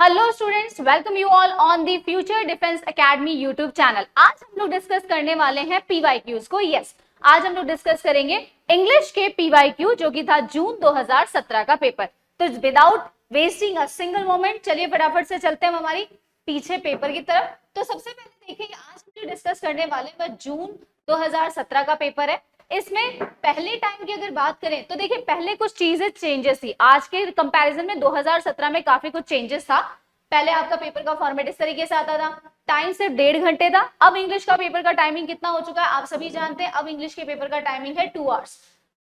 Hello students, welcome you all on the future defence academy YouTube channel. आज हम लोग discuss करने वाले हैं पीवाईक्यूज को। आज हम लोग डिस्कस करेंगे इंग्लिश के पीवाईक्यू जो कि था जून 2017 का पेपर। तो without wasting a single moment चलिए फटाफट से चलते हैं हमारी पीछे पेपर की तरफ। तो सबसे पहले देखिए, आज हम जो डिस्कस करने वाले हैं वह जून 2017 का पेपर है। इसमें पहले टाइम की अगर बात करें तो देखिए पहले कुछ चीजें चेंजेस थी। आज के कंपैरिजन में 2017 में काफी कुछ चेंजेस था। पहले आपका पेपर का फॉर्मेट इस तरीके से आता था, टाइम सिर्फ 1.5 घंटे था। अब इंग्लिश का पेपर का टाइमिंग कितना हो चुका है आप सभी जानते हैं। अब इंग्लिश के पेपर का टाइमिंग है 2 आवर्स।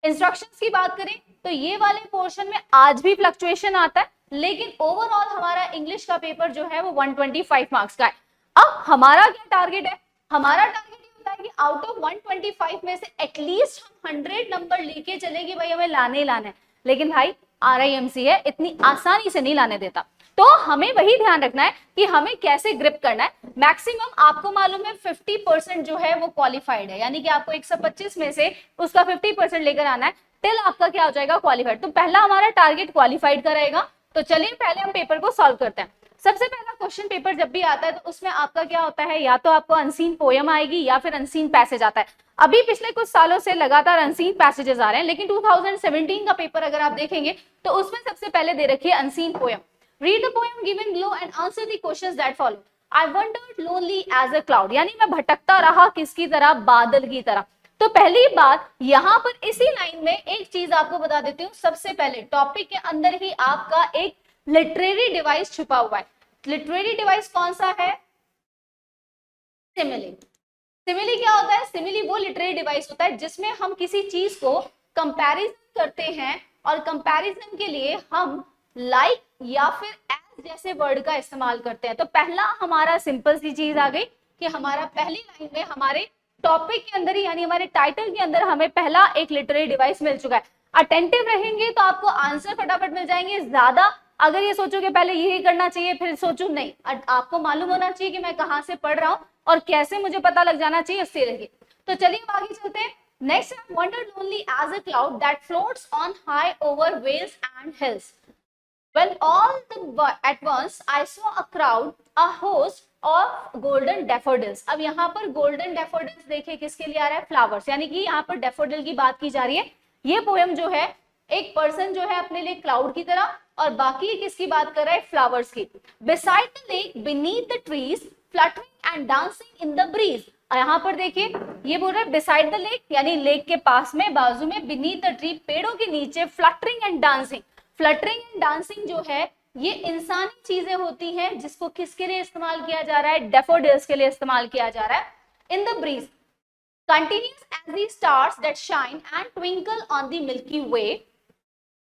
इंस्ट्रक्शंस की बात करें तो ये वाले पोर्शन में आज भी फ्लक्चुएशन आता है, लेकिन ओवरऑल हमारा इंग्लिश का पेपर जो है वो 125 मार्क्स का है। अब हमारा क्या टारगेट है? हमारा टारगेट कि आउट ऑफ 125 में से एटलीस्ट हम 100 नंबर लेके चले कि भाई हमें लाने ही लाने। लेकिन भाई RIMC है, इतनी आसानी से नहीं लाने देता। तो हमें वही ध्यान रखना है कि हमें कैसे ग्रिप करना है। मैक्सिमम आपको मालूम है 50% जो है वो क्वालिफाइड है, यानी कि आपको 125 में से उसका 50% लेकर आना है, टिल आपका क्या हो जाएगा क्वालिफाइड। तो पहला हमारा टारगेट क्वालिफाइड का रहेगा। तो चलिए पहले हम पेपर को सॉल्व करते हैं। सबसे पहला क्वेश्चन पेपर जब भी आता है तो उसमें आपका क्या होता है, या तो आपको अनसीन पोयम आएगी या फिर अनसीन पैसेज आता है। अभी पिछले कुछ सालों से लगातार अनसीन पैसेजेस आ रहे हैं, लेकिन 2017 का पेपर अगर आप देखेंगे तो उसमें सबसे पहले दे रखी है unseen poem. Read the poem given below and answer the questions that follow. I wondered lonely as a cloud, यानी मैं भटकता रहा किसकी तरह, बादल की तरह। तो पहली बात यहाँ पर इसी लाइन में एक चीज आपको बता देती हूँ। सबसे पहले टॉपिक के अंदर ही आपका एक लिटरेरी डिवाइस छुपा हुआ है। लिटरेरी डिवाइस कौन सा है? सिमिली। सिमिली क्या होता है? सिमिली वो लिटरेरी डिवाइस होता है जिसमें हम किसी चीज को कंपैरिजन करते हैं और कंपैरिजन के लिए हम लाइक या फिर एज जैसे वर्ड का इस्तेमाल करते हैं। तो पहला हमारा सिंपल सी चीज आ गई कि हमारा पहली लाइन में हमारे टॉपिक के अंदर ही यानी हमारे टाइटल के अंदर हमें पहला एक लिटरेरी डिवाइस मिल चुका है। अटेंटिव रहेंगे तो आपको आंसर फटाफट मिल जाएंगे। ज्यादा अगर ये सोचो कि पहले यही करना चाहिए फिर सोचू, नहीं, आपको मालूम होना चाहिए कि मैं कहाँ से पढ़ रहा हूँ और कैसे मुझे पता लग जाना चाहिए, उससे रहिए। तो चलिए आगे चलते हैं। नेक्स्ट है wondered lonely as a cloud that floats on high over vales and hills. When at once I saw a crowd, a host of golden daffodils। अब यहाँ पर golden daffodils देखिए किसके लिए आ रहा है? फ्लावर्स, यानी कि यहाँ पर daffodil की बात की जा रही है। ये पोएम जो है एक पर्सन जो है अपने लिए क्लाउड की तरह, और बाकी किसकी बात कर रहा है? फ्लावर्स की। Beside the lake, beneath the trees, fluttering and dancing in the breeze। यहाँ पर देखिए ये बोल रहा है beside the lake, यानी लेक के पास में, बाजू में, beneath the tree पेड़ों के नीचे, fluttering and dancing। Fluttering and dancing जो है ये इंसानी चीजें होती हैं जिसको किसके लिए इस्तेमाल किया जा रहा है? डैफोडिल्स के लिए इस्तेमाल किया जा रहा है। In the breeze continuous as the stars that shine and twinkle on the Milky Way,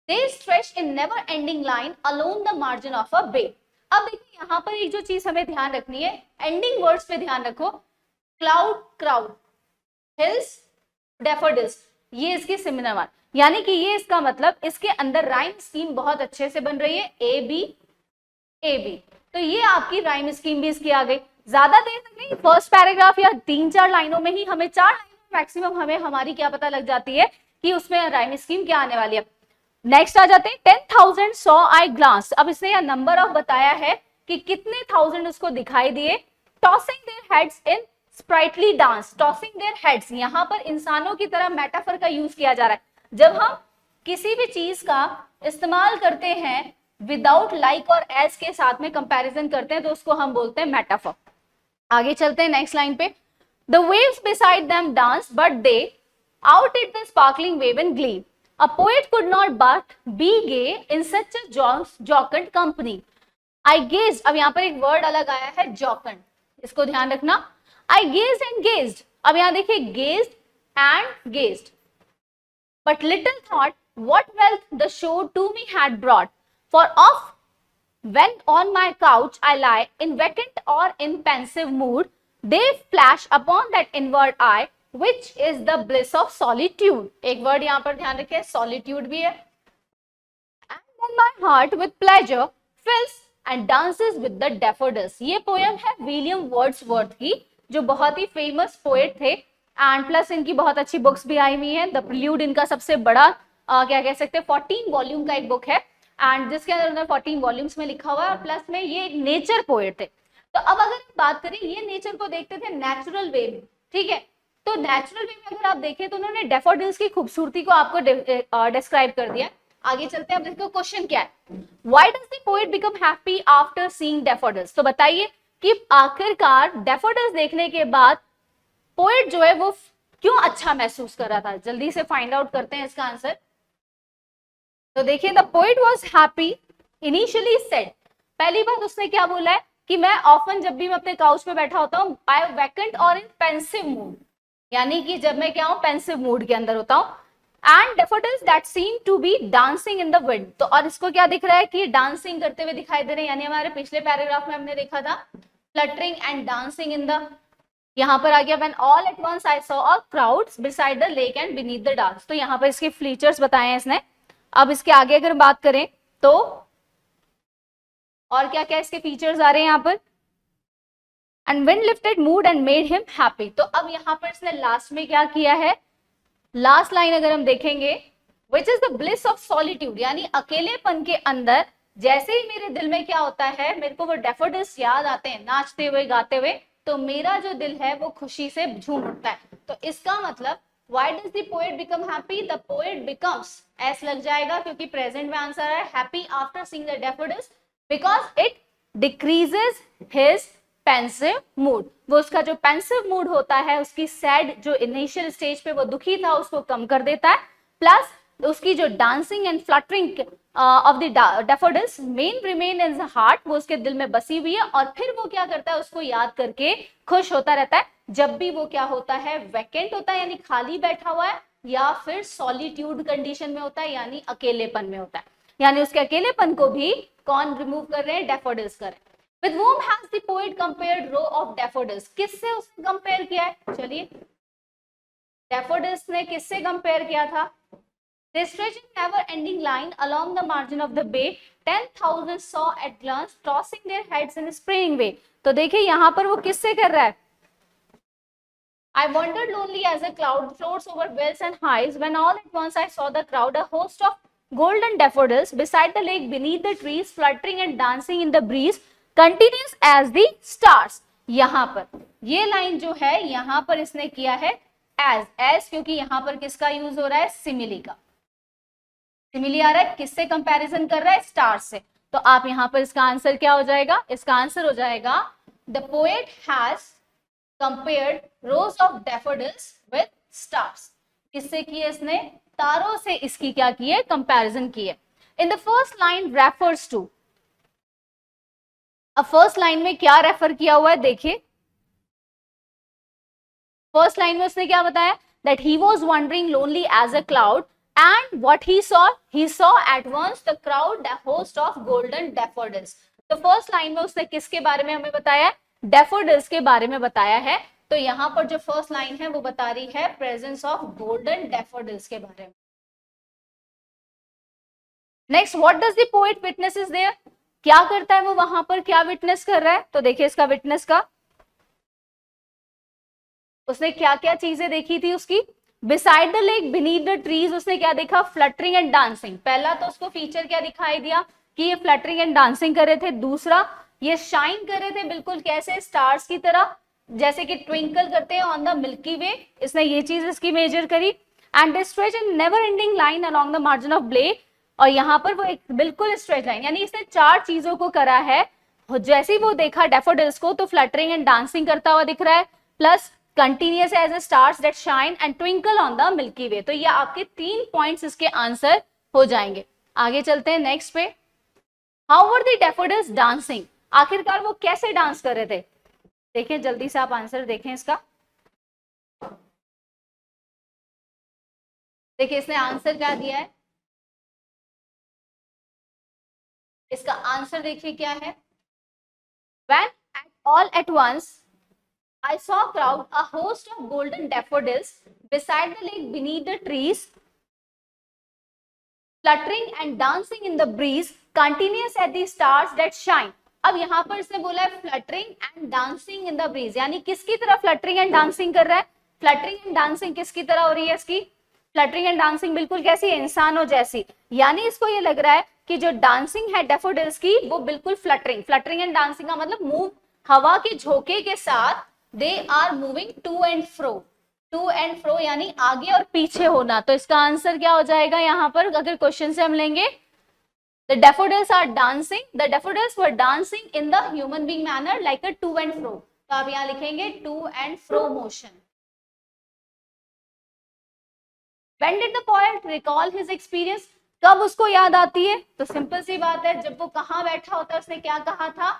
they stretch in never ending line along the margin of a bay. अब देखिए यहाँ पर एक जो चीज हमें ध्यान रखनी है, एंडिंग वर्ड्स पे ध्यान रखो। क्लाउड, क्राउड, हिल्स, डैफोडिल्स, ये इसकी सिमिलर, यानी कि ये इसका मतलब इसके अंदर राइम स्कीम बहुत अच्छे से बन रही है। ए बी ए बी, तो ये आपकी राइम स्कीम भी इसकी आ गई। ज्यादा देर तक नहीं, फर्स्ट पैराग्राफ या 3-4 लाइनों में ही हमें 4 लाइनों मैक्सिमम हमें हमारी क्या पता लग जाती है कि उसमें राइम स्कीम क्या आने वाली है। नेक्स्ट आ जाते हैं 10,000 सॉ आई ग्लांस। अब इसने यह नंबर ऑफ बताया है कि कितने थाउजेंड उसको दिखाई दिए। Tossing their heads in sprightly dance, tossing their heads, यहाँ पर इंसानों की तरह मेटाफर का यूज किया जा रहा है। जब हम किसी भी चीज का इस्तेमाल करते हैं विदाउट लाइक और एज के साथ में कंपैरिजन करते हैं तो उसको हम बोलते हैं मेटाफर। आगे चलते हैं नेक्स्ट लाइन पे। The waves beside them dance but they outdid the sparkling wave in glee. A poet could not but be gay in such a jocund company. I gazed, अब यहाँ पर एक word अलग आया है जॉकंड, इसको ध्यान रखना। आई गेज्ड एंड गेज्ड, अब यहाँ देखिए gazed and gazed. But little thought what wealth the show to me had brought. For off when on my couch I lie in vacant or in pensive mood, they flash upon that inward eye, which is the bliss of solitude। एक word यहाँ पर ध्यान रखें, solitude भी है। And then my heart with pleasure fills and dances with the daffodils। ये poem है William Wordsworth की, जो बहुत ही फेमस पोएट थे, एंड प्लस इनकी बहुत अच्छी बुक्स भी आई हुई हैं। द प्रिल्यूड इनका सबसे बड़ा क्या कह सकते हैं 14 वॉल्यूम का एक बुक है। एंड जिसके अंदर उन्होंने 14 वॉल्यूम्स में लिखा हुआ है, और प्लस में ये एक नेचर पोएट थे। तो अब अगर बात करें, ये नेचर को देखते थे नेचुरल वे में, ठीक है। तो नेचुरल वे में अगर आप देखें तो उन्होंने डैफोडिल्स की खूबसूरती को आपको डिस्क्राइब कर दिया। आगे चलते हैं, अब देखो क्वेश्चन क्या है, why does the poet become happy after seeing daffodils. तो बताइए कि आखिरकार डैफोडिल्स देखने के बाद पोएट जो है वो क्यों अच्छा महसूस कर रहा था। जल्दी से फाइंड आउट करते हैं इसका आंसर। तो देखिए, the poet was happy initially said, पहली बात उसने क्या बोला है कि मैं ऑफन, जब भी मैं अपने काउच पे बैठा होता हूँ, आई वैकेंट और इन पेंसिव मूड, यानी कि जब मैं क्या हूँ, पेंसिव मूड के अंदर होता हूँ। And daffodils that seem to be dancing in the wind, तो और इसको क्या दिख रहा है कि डांसिंग करते हुए दिखाई दे रहे हैं, यानी हमारे पिछले पैराग्राफ में हमने देखा था fluttering and dancing in the, यहाँ पर आ गया when all at once I saw a crowds beside the lake and beneath the dance. तो यहाँ पर इसके फीचर्स बताए हैं इसने। अब इसके आगे अगर बात करें तो और क्या क्या इसके फीचर्स आ रहे हैं यहाँ पर, and wind lifted mood and made him happy. तो अब यहाँ पर इसने लास्ट में क्या किया है, लास्ट लाइन अगर हम देखेंगे, which is the bliss of solitude, यानी अकेलेपन के अंदर जैसे ही मेरे दिल में क्या होता है, मेरे को वो डैफोडिल्स याद आते हैं नाचते हुए गाते हुए, तो मेरा जो दिल है वो खुशी से झूम उठता है। तो इसका मतलब why does the poet become happy, the poet becomes, ऐस लग जाएगा क्योंकि प्रेजेंट में आंसर है happy after seeing the daffodils because it decreases his pensive mood। वो उसका जो pensive mood होता है, उसकी सैड जो इनिशियल स्टेज पे वो दुखी था उसको कम कर देता है, प्लस उसकी जो dancing and fluttering of the daffodils main remain in the heart, वो उसके दिल में बसी हुई है, और फिर वो क्या करता है, उसको याद करके खुश होता रहता है जब भी वो क्या होता है, वैकेंट होता है यानी खाली बैठा हुआ है, या फिर सॉलिट्यूड कंडीशन में होता है यानी अकेलेपन में होता है। यानी उसके अकेलेपन को भी कौन रिमूव कर रहे हैं, डैफोडिल्स कर रहे हैं। With whom has the poet compared row of daffodils? किससे उसने कंपेयर किया है, चलिए डैफोडिल्स ने किससे कंपेयर किया था, they stretch in never ending line along the margin of the bay, 10,000 saw at glance tossing their heads in a springing way। तो देखिए यहाँ पर वो किससे कर रहा है, I wandered lonely as a cloud floats over wells and heights when all at once I saw the crowd, a host of golden daffodils beside the lake beneath the trees fluttering and dancing in the breeze continuous as the stars। यहाँ पर ये line जो है यहाँ पर इसने किया है as क्योंकि यहाँ पर किसका यूज हो रहा है, सिमिली का। सिमिली आ रहा है, किससे कंपैरिजन कर रहा है, स्टार्स से। तो आप यहाँ पर इसका आंसर क्या हो जाएगा, इसका आंसर हो जाएगा the poet has compared rose of daffodils with stars. किससे की है इसने, तारों से इसकी क्या की है, कंपैरिजन की है। In the first line refers to, अब फर्स्ट लाइन में क्या रेफर किया हुआ है, देखिए फर्स्ट लाइन में उसने क्या बताया, that he was wandering lonely as a cloud and what he saw at once the crowd, the host of golden daffodils। तो फर्स्ट लाइन में उसने किसके बारे में हमें बताया, डैफोडिल्स के बारे में बताया है। तो यहाँ पर जो फर्स्ट लाइन है वो बता रही है प्रेजेंस ऑफ गोल्डन डैफोडिल्स के बारे में। Next, what does the poet witnesses there, क्या करता है वो वहां पर, क्या विटनेस कर रहा है। तो देखिए इसका विटनेस का, उसने क्या क्या चीजें देखी थी उसकी, beside the lake beneath the trees उसने क्या देखा, फ्लटरिंग एंड डांसिंग। पहला तो उसको फीचर क्या दिखाई दिया कि ये फ्लटरिंग एंड डांसिंग कर रहे थे। दूसरा, ये शाइन कर रहे थे बिल्कुल कैसे, स्टार्स की तरह, जैसे कि ट्विंकल करते हैं ऑन द मिल्की वे, इसने ये चीज इसकी मेजर करी। And they stretch in never ending line along the margin of bay, और यहाँ पर वो एक बिल्कुल स्ट्रेच लाइन, यानी इसने चार चीजों को करा है। जैसे ही वो देखा डैफोडिल्स को तो फ्लटरिंग एंड डांसिंग करता हुआ दिख रहा है, plus continuous as a stars that shine and twinkle on the Milky Way. तो ये आपके 3 पॉइंट्स इसके आंसर हो जाएंगे। आगे चलते हैं नेक्स्ट पे, how were the daffodils dancing, आखिरकार वो कैसे डांस कर रहे थे। देखिए जल्दी से आप आंसर देखें इसका, देखिए इसने आंसर क्या दिया है, इसका आंसर देखिए क्या है, when at all at once I saw a crowd, a host of golden daffodils beside the lake beneath the trees fluttering and dancing in the breeze continuous as the stars that shine। अब यहाँ पर इसने बोला है fluttering and dancing in the bridge, यानी किसकी तरह fluttering and dancing कर रहा है, फ्लटरिंग एंड डांसिंग किसकी तरह हो रही है इसकी, फ्लटरिंग एंड डांसिंग बिल्कुल कैसी, इंसानों जैसी। यानी इसको ये लग रहा है कि जो डांसिंग है डैफोडिल्स की वो बिल्कुल फ्लटरिंग, फ्लटरिंग एंड डांसिंग का मतलब मूव, हवा के झोंके के साथ they are moving to and fro, to and fro यानी आगे और पीछे होना। तो इसका आंसर क्या हो जाएगा यहाँ पर अगर क्वेश्चन से हम लेंगे, the daffodils are dancing, the daffodils were dancing in the human being manner like a to and fro। तो आप यहाँ लिखेंगे to and fro motion। When did the poet recall his experience? कब उसको याद आती है? तो सिंपल सी बात है, जब वो कहाँ बैठा होता है, उसने क्या कहा था,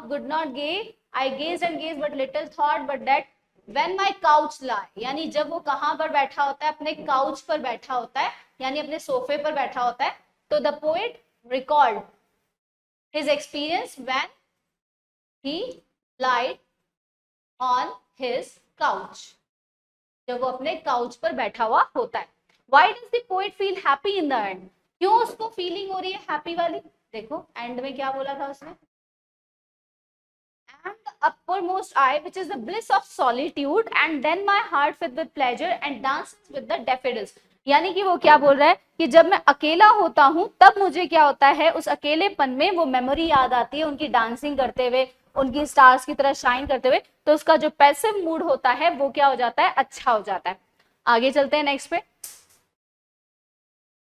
could not gaze, I gazed and gazed but little thought but that when my couch lie, यानी जब वो कहाँ पर बैठा होता है, अपने काउच पर बैठा होता है, यानी अपने सोफे पर बैठा होता है। तो the poet recalled his experience when he lied on his couch, जब वो अपने काउच पर बैठा हुआ होता है। Why does the poet feel happy in the end? क्यों उसको फीलिंग हो रही है हैप्पी वाली? देखो एंड में क्या बोला था उसने, and the uppermost eye which is the bliss of solitude and then my heart filled with pleasure and dances with the daffodils। यानी कि वो क्या बोल रहा है कि जब मैं अकेला होता हूं तब मुझे क्या होता है, उस अकेलेपन में वो मेमोरी याद आती है उनकी डांसिंग करते हुए, उनकी स्टार्स की तरह शाइन करते हुए। तो उसका जो पैसिव मूड होता है वो क्या हो जाता है, अच्छा हो जाता है। आगे चलते हैं नेक्स्ट पे।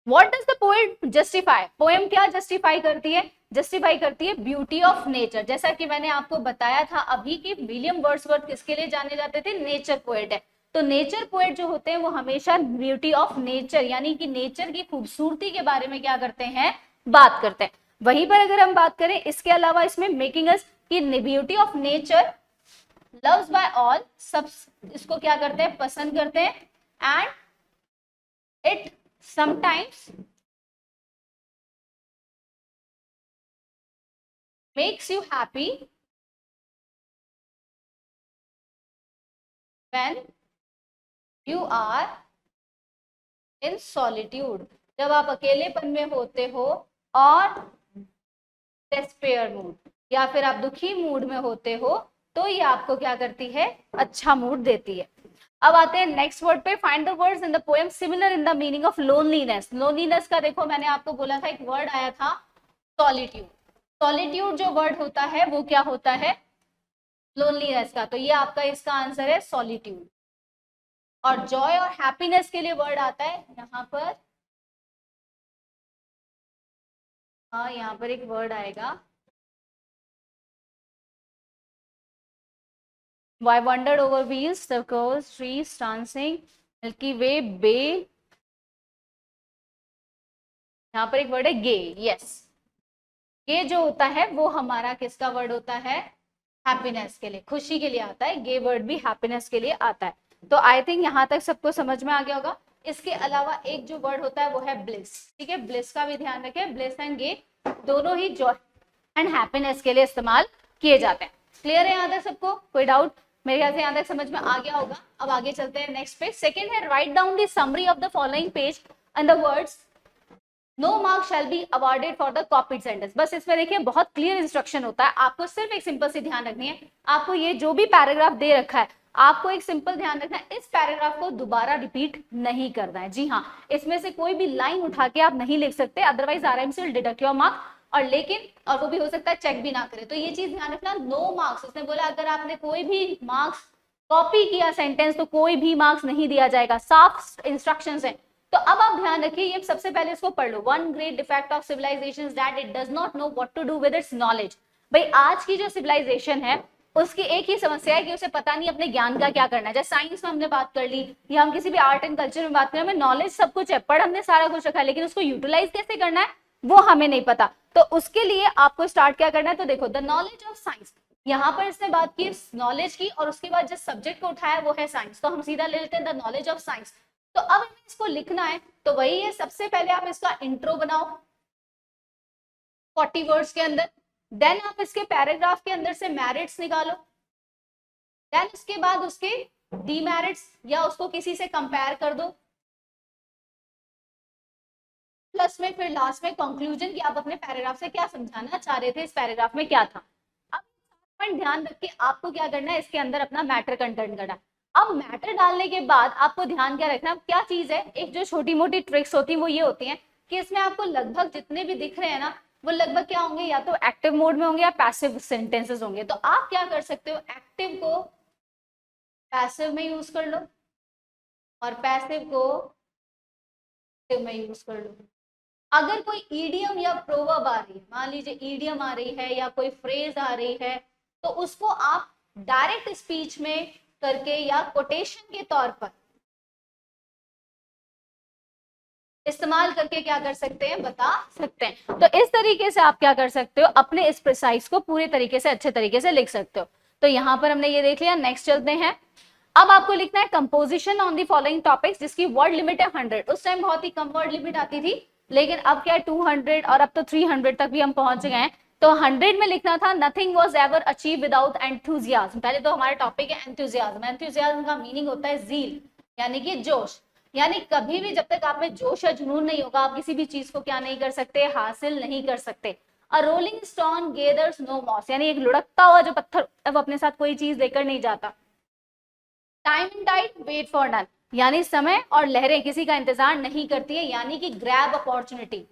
What does the poet justify? Poem क्या जस्टिफाई करती है? जस्टिफाई करती है ब्यूटी ऑफ नेचर। जैसा कि मैंने आपको बताया था अभी कि विलियम वर्ड्सवर्थ किसके लिए जाने जाते थे, नेचर पोएट है। तो नेचर पोएट जो होते हैं वो हमेशा ब्यूटी ऑफ नेचर यानी कि नेचर की खूबसूरती के बारे में क्या करते हैं, बात करते हैं। वहीं पर अगर हम बात करें इसके अलावा इसमें मेकिंग अस की beauty of nature loves by all, सब इसको क्या करते हैं, पसंद करते हैं। And it sometimes makes you happy when you are in solitude, जब आप अकेलेपन में होते हो, और despair मूड या फिर आप दुखी मूड में होते हो तो ये आपको क्या करती है, अच्छा मूड देती है। अब आते हैं नेक्स्ट वर्ड पे। Find the words in the poem similar in the meaning of loneliness. Loneliness का देखो मैंने आपको बोला था एक वर्ड आया था सॉलिट्यूड। सॉलिट्यूड जो वर्ड होता है वो क्या होता है, लोनलीनेस का। तो ये आपका इसका आंसर है सॉलिट्यूड। और जॉय और हैप्पीनेस के लिए वर्ड आता है यहाँ पर, हाँ यहाँ पर एक वर्ड आएगा, I wandered over wheels, the curves, trees, dancing, Milky Way, bay। यहाँ पर एक वर्ड है गे। यस, गे जो होता है वो हमारा किसका वर्ड होता है, हैप्पीनेस के लिए, खुशी के लिए आता है। गे वर्ड भी हैप्पीनेस के लिए आता है। तो आई थिंक यहाँ तक सबको समझ में आ गया होगा। इसके अलावा एक जो वर्ड होता है वो है ब्लिस। ठीक है, ब्लिस का भी ध्यान रखें। ब्लिस एंड गे दोनों ही जॉय एंड हैप्पीनेस के लिए इस्तेमाल किए जाते हैं। क्लियर है यहाँ तक सबको, कोई डाउट? मेरे ख्याल से यहाँ तक समझ में आ गया होगा। अब आगे चलते हैं नेक्स्ट पे। सेकंड है write down the summary of the following page and the words no mark shall be awarded for the copied sentence. बस इसमें देखिए बहुत क्लियर इंस्ट्रक्शन होता है, आपको सिर्फ एक सिंपल सी ध्यान रखनी है। आपको ये जो भी पैराग्राफ दे रखा है आपको एक सिंपल ध्यान रखना है, इस पैराग्राफ को दोबारा रिपीट नहीं करना है। जी हाँ, इसमें से कोई भी लाइन उठा के आप नहीं लिख सकते, otherwise RMC will deduct your mark. और लेकिन और वो भी हो सकता है चेक भी ना करे। तो ये चीज ध्यान रखना, नो मार्क्स। उसने बोला अगर आपने कोई भी मार्क्स कॉपी किया सेंटेंस तो कोई भी मार्क्स नहीं दिया जाएगा, साफ इंस्ट्रक्शंस हैं। तो अब आप ध्यान रखिए, ये सबसे पहले इसको पढ़ लो। One great defect of civilization that it does not know what to do with its knowledge. भाई आज की जो सिविलाइजेशन है उसकी एक ही समस्या है कि उसे पता नहीं अपने ज्ञान का क्या करना है। जैसे साइंस में हमने बात कर ली या हम किसी भी आर्ट एंड कल्चर में बात करें, हमें नॉलेज सब कुछ है, पढ़ हमने सारा कुछ रखा है, लेकिन उसको यूटिलाइज कैसे करना है वो हमें नहीं पता। तो उसके लिए आपको स्टार्ट क्या करना है, तो देखो द नॉलेज ऑफ साइंस, यहाँ पर इसने बात की नॉलेज की और उसके बाद जिस सब्जेक्ट को उठाया वो है साइंस, तो हम सीधा ले लेते हैं द नॉलेज ऑफ साइंस। तो अब हमें इसको लिखना है तो वही है, सबसे पहले आप इसका इंट्रो बनाओ 40 वर्ड्स के अंदर, देन आप इसके पैराग्राफ के अंदर से मेरिट्स निकालो, देन उसके बाद उसके डीमेरिट्स या उसको किसी से कंपेयर कर दो, प्लस में फिर लास्ट में कंक्लूजन कि आप अपने पैराग्राफ से क्या समझाना चाह रहे थे, इस पैराग्राफ में क्या था। अब पॉइंट ध्यान रख के आपको क्या करना है, इसके अंदर अपना मैटर कंटेंट करना है। अब मैटर डालने के बाद आपको ध्यान क्या रखना है, क्या चीज है, एक जो छोटी मोटी ट्रिक्स होती है वो ये होती है कि इसमें आपको लगभग जितने भी दिख रहे हैं ना वो लगभग क्या होंगे, या तो एक्टिव मोड में होंगे या पैसिव सेंटेंसेस होंगे। तो आप क्या कर सकते हो, एक्टिव को पैसिव में यूज कर लो और पैसिव को एक्टिव में यूज कर लो। अगर कोई ईडियम या प्रोवर्ब आ रही है, मान लीजिए ईडियम आ रही है या कोई फ्रेज आ रही है, तो उसको आप डायरेक्ट स्पीच में करके या कोटेशन के तौर पर इस्तेमाल करके क्या कर सकते हैं, बता सकते हैं। तो इस तरीके से आप क्या कर सकते हो, अपने इस प्रिसाइज को पूरे तरीके से अच्छे तरीके से लिख सकते हो। तो यहाँ पर हमने ये देख लिया। नेक्स्ट चलते हैं। अब आपको लिखना है composition on the following topics, जिसकी वर्ड लिमिट है 100। उस टाइम बहुत ही कम वर्ड लिमिट आती थी, लेकिन अब क्या है 200 और अब तो 300 तक भी हम पहुंच गए हैं। तो 100 में लिखना था nothing was ever achieve without enthusiasm. पहले तो हमारा टॉपिक है एंथुजियाज्म। एंथुजियाज्म का मीनिंग होता है जील, यानी कि जोश। यानी कभी भी जब तक आप में जोश या जुनून नहीं होगा, आप किसी भी चीज को क्या नहीं कर सकते, हासिल नहीं कर सकते। A rolling stone gathers no moss, यानी एक लुढ़कता हुआ जो पत्थर वो अपने साथ कोई चीज लेकर नहीं जाता। Time and tide wait for none, यानी समय और लहरें किसी का इंतजार नहीं करती है, यानी कि ग्रैब अपॉर्चुनिटी।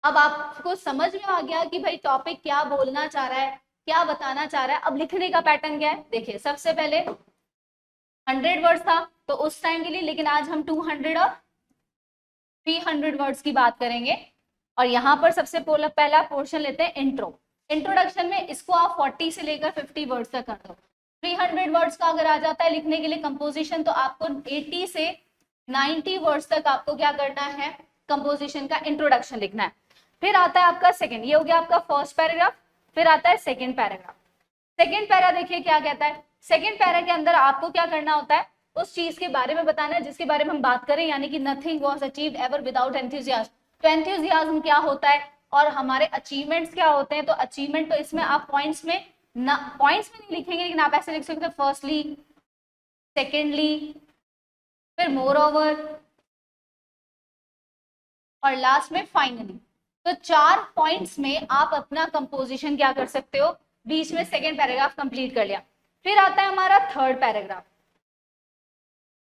अब आपको समझ में आ गया कि भाई टॉपिक क्या बोलना चाह रहा है, क्या बताना चाह रहा है। अब लिखने का पैटर्न क्या है, देखिए सबसे पहले 100 वर्ड्स था तो उस टाइम के लिए, लेकिन आज हम 200 और 300 वर्ड्स की बात करेंगे। और यहाँ पर सबसे पहला पोर्शन लेते हैं इंट्रो। इंट्रोडक्शन में इसको आप 40 से लेकर 50 वर्ड्स तक कर दो। 300 वर्ड्स का अगर आ जाता है लिखने के लिए कंपोजिशन, तो आपको 80 से 90 वर्ड्स तक आपको क्या करना है, कंपोजिशन का इंट्रोडक्शन लिखना है। फिर आता है आपका सेकंड, ये हो गया आपका फर्स्ट पैराग्राफ। फिर आता है सेकंड पैराग्राफ। सेकंड पैरा देखिए क्या कहता है। सेकंड पैरा के अंदर आपको क्या करना होता है, उस चीज के बारे में बताना है जिसके बारे में हम बात करें, यानी कि nothing was achieved ever without enthusiasm. तो एंथुसियाज्म क्या होता है और हमारे अचीवमेंट्स क्या होते हैं। तो अचीवमेंट तो इसमें आप पॉइंट्स में नहीं लिखेंगे, लेकिन आप ऐसे लिख सकते हैं फर्स्टली, सेकेंडली, फिर मोर ओवर और लास्ट में फाइनली। तो 4 पॉइंट्स में आप अपना कंपोजिशन क्या कर सकते हो, बीच में सेकेंड पैराग्राफ कंप्लीट कर लिया। फिर आता है हमारा थर्ड पैराग्राफ।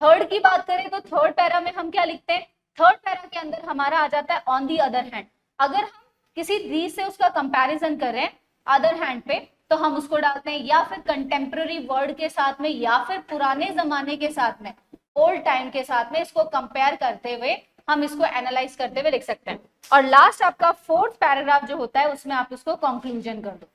थर्ड की बात करें तो थर्ड पैरा में हम क्या लिखते हैं, थर्ड पैरा के अंदर हमारा आ जाता है ऑन दी अदर हैंड। अगर हम किसी दी से उसका कंपैरिजन कर रहे हैं अदर हैंड पे, तो हम उसको डालते हैं या फिर कंटेम्प्रेरी वर्ड के साथ में या फिर पुराने जमाने के साथ में, ओल्ड टाइम के साथ में इसको कंपेयर करते हुए हम इसको एनालाइज करते हुए लिख सकते हैं। और लास्ट आपका फोर्थ पैराग्राफ जो होता है उसमें आप इसको कंक्लूजन कर दो।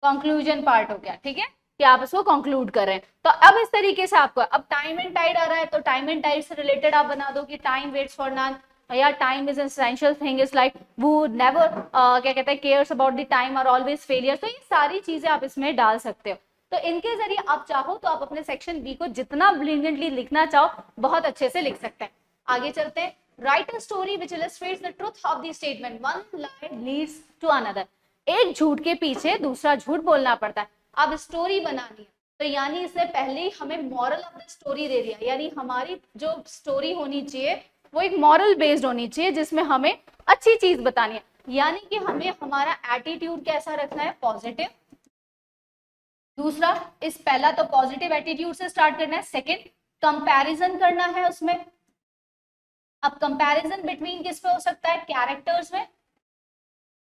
कंक्लूजन पार्ट हो गया, ठीक है, कि आप इसको कंक्लूड कर रहे हैं। तो अब इस तरीके से आपको, अब टाइम एंड टाइड आ रहा है तो टाइम एंड टाइड से रिलेटेड आप बना दो कि टाइम वेट्स फॉर नन, या time is essential thing, is like वो नेवर क्या कहते हैं केयर्स अबाउट द टाइम और ऑलवेज फेलियर। तो ये सारी चीजें आप इसमें डाल सकते हो। तो इनके जरिए आप चाहो तो आप अपने सेक्शन बी को जितना ब्रिलियंटली लिखना चाहो बहुत अच्छे से लिख सकते हैं। आगे चलते हैं। Write a story which illustrates the truth of the statement, one line leads to another. एक झूठ के पीछे दूसरा झूठ बोलना पड़ता है। अब स्टोरी बनानी है तो यानी इससे पहले ही हमें moral of the story they दिया, यानी हमारी जो स्टोरी होनी चाहिए वो एक मॉरल बेस्ड होनी चाहिए जिसमें हमें अच्छी चीज बतानी है, यानी कि हमें हमारा एटीट्यूड कैसा रखना है, पॉजिटिव। दूसरा, इस पहला तो पॉजिटिव एटीट्यूड से स्टार्ट करना है। सेकंड, कंपैरिजन करना है उसमें। अब कंपैरिजन बिटवीन किस पे हो सकता है, कैरेक्टर्स में,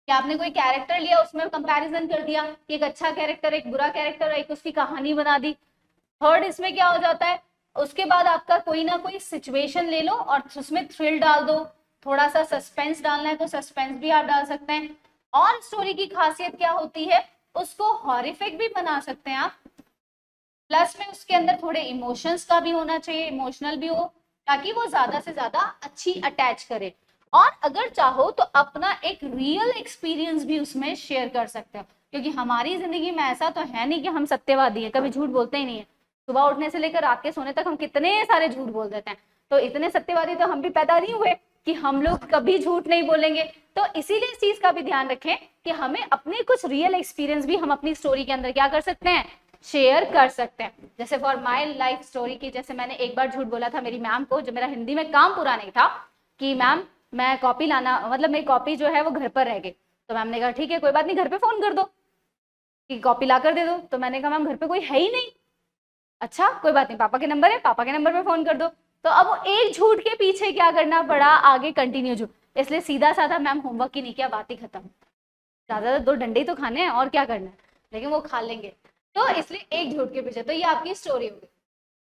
कि आपने कोई कैरेक्टर लिया उसमें कंपैरिजन कर दिया कि एक अच्छा कैरेक्टर, एक बुरा कैरेक्टर, एक उसकी कहानी बना दी। थर्ड, इसमें क्या हो जाता है, उसके बाद आपका कोई ना कोई सिचुएशन ले लो और उसमें थ्रिल डाल दो, थोड़ा सा सस्पेंस डालना है तो सस्पेंस भी आप डाल सकते हैं। और स्टोरी की खासियत क्या होती है, उसको हॉरिफिक भी बना सकते हैं आप, प्लस में उसके अंदर थोड़े इमोशंस का भी होना चाहिए, इमोशनल भी हो, ताकि वो ज्यादा से ज्यादा अच्छी अटैच करे। और अगर चाहो तो अपना एक रियल एक्सपीरियंस भी उसमें शेयर कर सकते हो, क्योंकि हमारी जिंदगी में ऐसा तो है नहीं कि हम सत्यवादी हैं, कभी झूठ बोलते ही नहीं है। सुबह उठने से लेकर रात के सोने तक हम कितने सारे झूठ बोल देते हैं। तो इतने सत्यवादी तो हम भी पैदा नहीं हुए कि हम लोग कभी झूठ नहीं बोलेंगे। तो इसीलिए इस चीज का भी ध्यान रखें कि हमें अपने कुछ रियल एक्सपीरियंस भी हम अपनी स्टोरी के अंदर क्या कर सकते हैं, शेयर कर सकते हैं। जैसे फॉर माई लाइफ स्टोरी की, जैसे मैंने एक बार झूठ बोला था मेरी मैम को, जब मेरा हिंदी में काम पूरा नहीं था, कि मैम मैं कॉपी लाना, मतलब मेरी कॉपी जो है वो घर पर रह गई। तो मैम ने कहा ठीक है कोई बात नहीं, घर पे फोन कर दो कि कॉपी ला कर दे दो। तो मैंने कहा मैम घर पे कोई है ही नहीं। अच्छा कोई बात नहीं, पापा के नंबर है, पापा के नंबर पे फोन कर दो। तो अब वो एक झूठ के पीछे क्या करना पड़ा, आगे कंटिन्यू झूठ। इसलिए सीधा साधा मैम होमवर्क ही नहीं किया, बात ही खत्म। ज्यादा 2 डंडे ही तो खाने हैं और क्या करना है, लेकिन वो खा लेंगे। तो इसलिए एक झूठ के पीछे। तो ये आपकी स्टोरी होगी।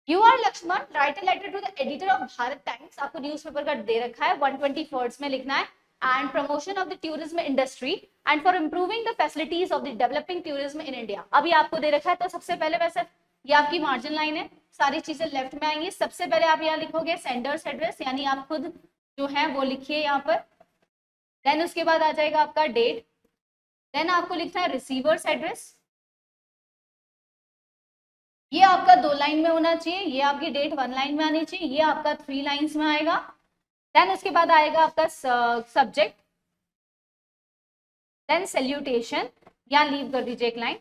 You are Lakshman, write a letter to the editor of Bharat Times. आपको न्यूज़पेपर का दे रखा है, 120 वर्ड्स में लिखना है। And promotion of the tourism industry and for improving the facilities of the developing tourism in India. अभी आपको दे रखा है, तो सबसे पहले वैसे ये आपकी मार्जिन लाइन है, सारी चीजें लेफ्ट में आएंगी। सबसे पहले आप यहाँ लिखोगे सेंडर्स एड्रेस, यानी आप खुद जो है वो लिखिए यहाँ पर। देन उसके बाद आ जाएगा आपका डेट। देन आपको लिखना है रिसीवर्स एड्रेस, ये आपका 2 लाइन में होना चाहिए। ये आपकी डेट 1 लाइन में आनी चाहिए। ये आपका 3 लाइन्स में आएगा। देन उसके बाद आएगा आपका सब्जेक्ट, देन सैल्यूटेशन, या लीव कर दीजिए एक लाइन